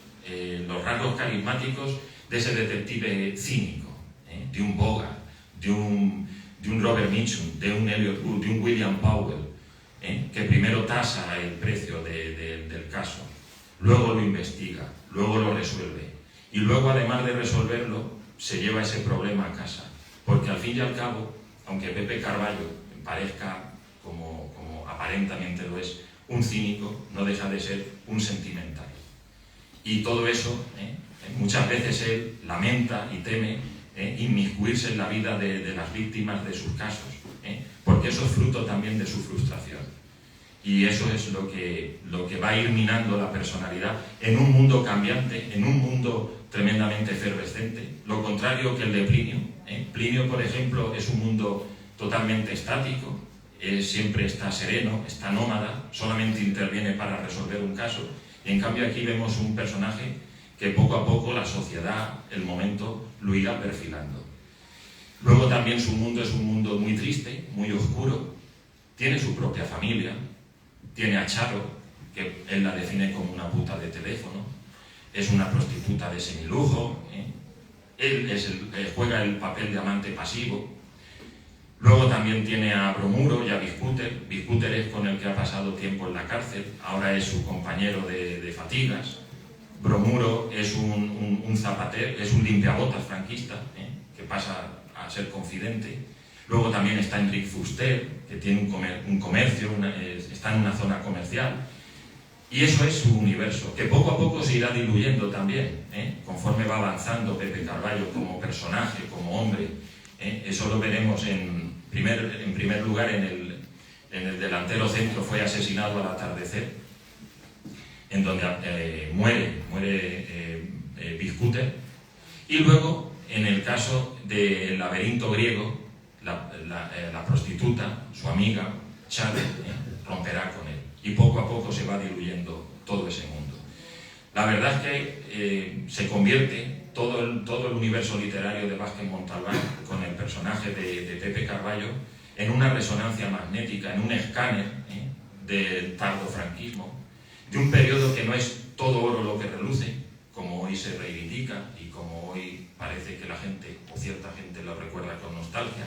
Los rasgos carismáticos de ese detective cínico, de un Bogart, de un Robert Mitchum, de un Elliot Gould, de un William Powell, que primero tasa el precio del caso, luego lo investiga, luego lo resuelve. Y luego, además de resolverlo, se lleva ese problema a casa. Porque al fin y al cabo, aunque Pepe Carballo parezca, como aparentemente lo es, un cínico, no deja de ser un sentimental. Y todo eso, muchas veces él lamenta y teme inmiscuirse en la vida de las víctimas de sus casos, porque eso es fruto también de su frustración. Y eso es lo que va a ir minando la personalidad en un mundo cambiante, en un mundo tremendamente efervescente, lo contrario que el de Plinio. Plinio, por ejemplo, es un mundo totalmente estático, siempre está sereno, está nómada, solamente interviene para resolver un caso, y en cambio aquí vemos un personaje que poco a poco la sociedad, el momento, lo irá perfilando. Luego también su mundo es un mundo muy triste, muy oscuro, tiene su propia familia, tiene a Charo, que él la define como una puta de teléfono, es una prostituta de semilujo, él juega el papel de amante pasivo. Luego también tiene a Bromuro y a Vizcúter. Vizcúter es con el que ha pasado tiempo en la cárcel, ahora es su compañero de fatigas. Bromuro es un zapatero, es un limpiabotas franquista, que pasa a ser confidente. Luego también está Enric Fuster, que tiene un comercio, está en una zona comercial. Y eso es su universo, que poco a poco se irá diluyendo también, conforme va avanzando Pepe Carballo como personaje, como hombre. Eso lo veremos en primer lugar en el delantero centro, fue asesinado al atardecer, en donde muere Vizcúter. Y luego, en el caso del laberinto griego, la prostituta, su amiga, Charo, romperá con él. Y poco a poco se va diluyendo todo ese mundo. La verdad es que se convierte todo el universo literario de Vázquez Montalbán, con el personaje de Pepe Carballo, en una resonancia magnética, en un escáner del tardofranquismo, de un periodo que no es todo oro lo que reluce, como hoy se reivindica y como hoy parece que la gente, o cierta gente, lo recuerda con nostalgia.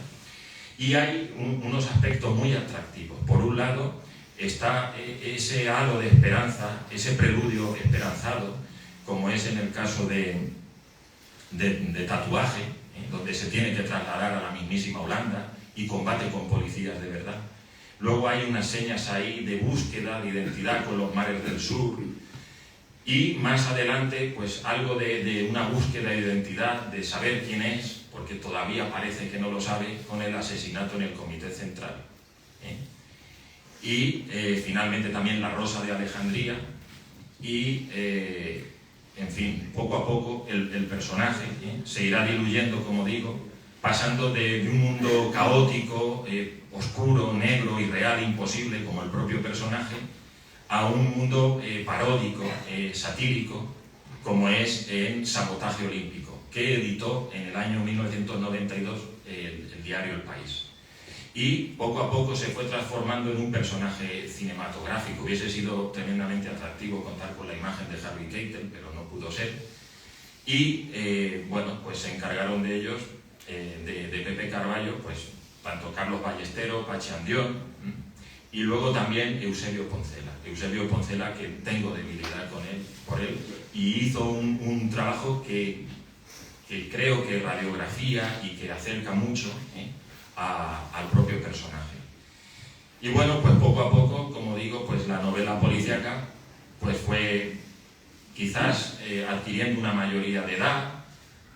Y hay unos aspectos muy atractivos. Por un lado, está ese halo de esperanza, ese preludio esperanzado, como es en el caso de de tatuaje, donde se tiene que trasladar a la mismísima Holanda y combate con policías de verdad. Luego hay unas señas ahí de búsqueda de identidad con los mares del sur. Y más adelante, pues algo de una búsqueda de identidad, de saber quién es, porque todavía parece que no lo sabe, con el asesinato en el Comité Central. Y finalmente también la Rosa de Alejandría. Y, en fin, poco a poco el personaje se irá diluyendo, como digo, pasando de un mundo caótico, oscuro, negro, irreal, imposible, como el propio personaje, a un mundo paródico, satírico, como es en Sabotaje Olímpico, que editó en el año 1992 el diario El País. Y poco a poco se fue transformando en un personaje cinematográfico. Hubiese sido tremendamente atractivo contar con la imagen de Harvey Keitel, pero no pudo ser. Y bueno, pues se encargaron de ellos, de Pepe Carballo, pues tanto Carlos Ballesteros, Pachi Andión, y luego también Eusebio Poncela, que tengo debilidad por él, y hizo un trabajo que creo que radiografía y que acerca mucho al propio personaje. Y bueno, pues poco a poco, como digo, pues la novela policíaca pues fue quizás adquiriendo una mayoría de edad,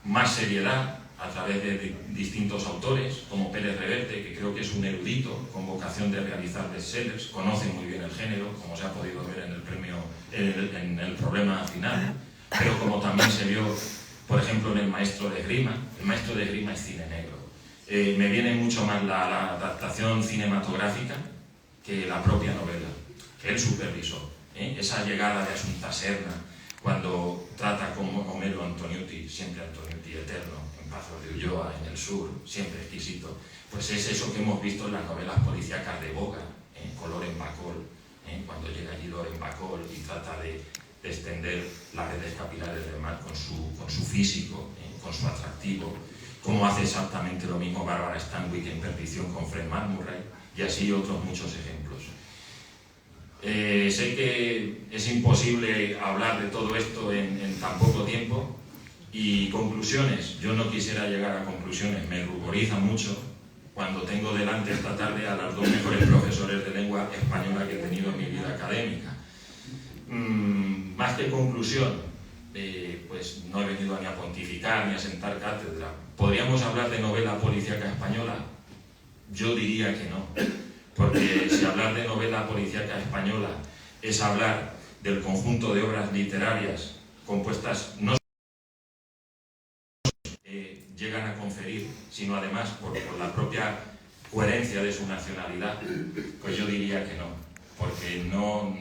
más seriedad, a través de distintos autores, como Pérez Reverte, que creo que es un erudito con vocación de realizar bestsellers, conoce muy bien el género, como se ha podido ver en el premio, en el problema final, pero como también se vio, por ejemplo, en El Maestro de Esgrima. El Maestro de Esgrima es cine negro. Me viene mucho más la adaptación cinematográfica que la propia novela, que él supervisó. Esa llegada de Asunta Serna, cuando trata con Homero Antoniuti, siempre Antoniuti eterno, en Pazos de Ulloa, en el sur, siempre exquisito, pues es eso que hemos visto en las novelas policíacas de Boga, con Loren Bacall, cuando llega allí Loren Bacall y trata de extender las redes capilares del mar con su físico, con su atractivo, como hace exactamente lo mismo Bárbara Stanwyck en Perdición con Fred McMurray, y así otros muchos ejemplos. Sé que es imposible hablar de todo esto en tan poco tiempo, y conclusiones, yo no quisiera llegar a conclusiones, me ruboriza mucho cuando tengo delante esta tarde a las dos mejores profesores de lengua española que he tenido en mi vida académica. Más que conclusión, pues no he venido ni a pontificar ni a sentar cátedra. ¿Podríamos hablar de novela policíaca española? Yo diría que no, porque si hablar de novela policíaca española es hablar del conjunto de obras literarias compuestas no llegan a conferir, sino además por la propia coherencia de su nacionalidad, pues yo diría que no, porque no,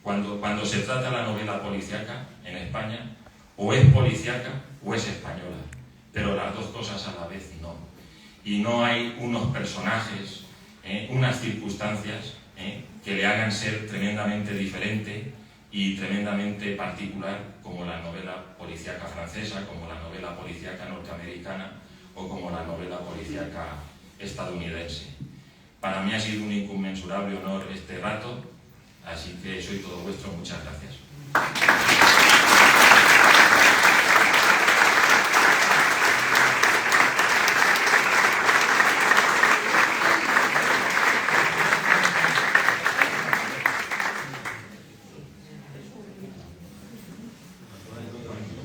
cuando se trata la novela policíaca en España, o es policíaca o es española, pero las dos cosas a la vez no. Y no hay unos personajes, unas circunstancias que le hagan ser tremendamente diferente y tremendamente particular, como la novela policíaca francesa, como la novela policíaca norteamericana o como la novela policíaca estadounidense. Para mí ha sido un inconmensurable honor este rato, así que soy todo vuestro. Muchas gracias.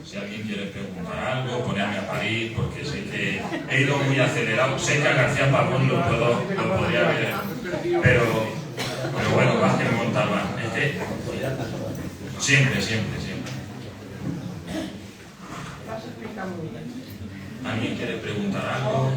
Si alguien quiere preguntar algo, ponerme a parir, porque sé que he ido muy acelerado. Sé que a García Pavón lo podría ver, pero bueno, más que Montalbán. Es que siempre. ¿Alguien quiere preguntar algo?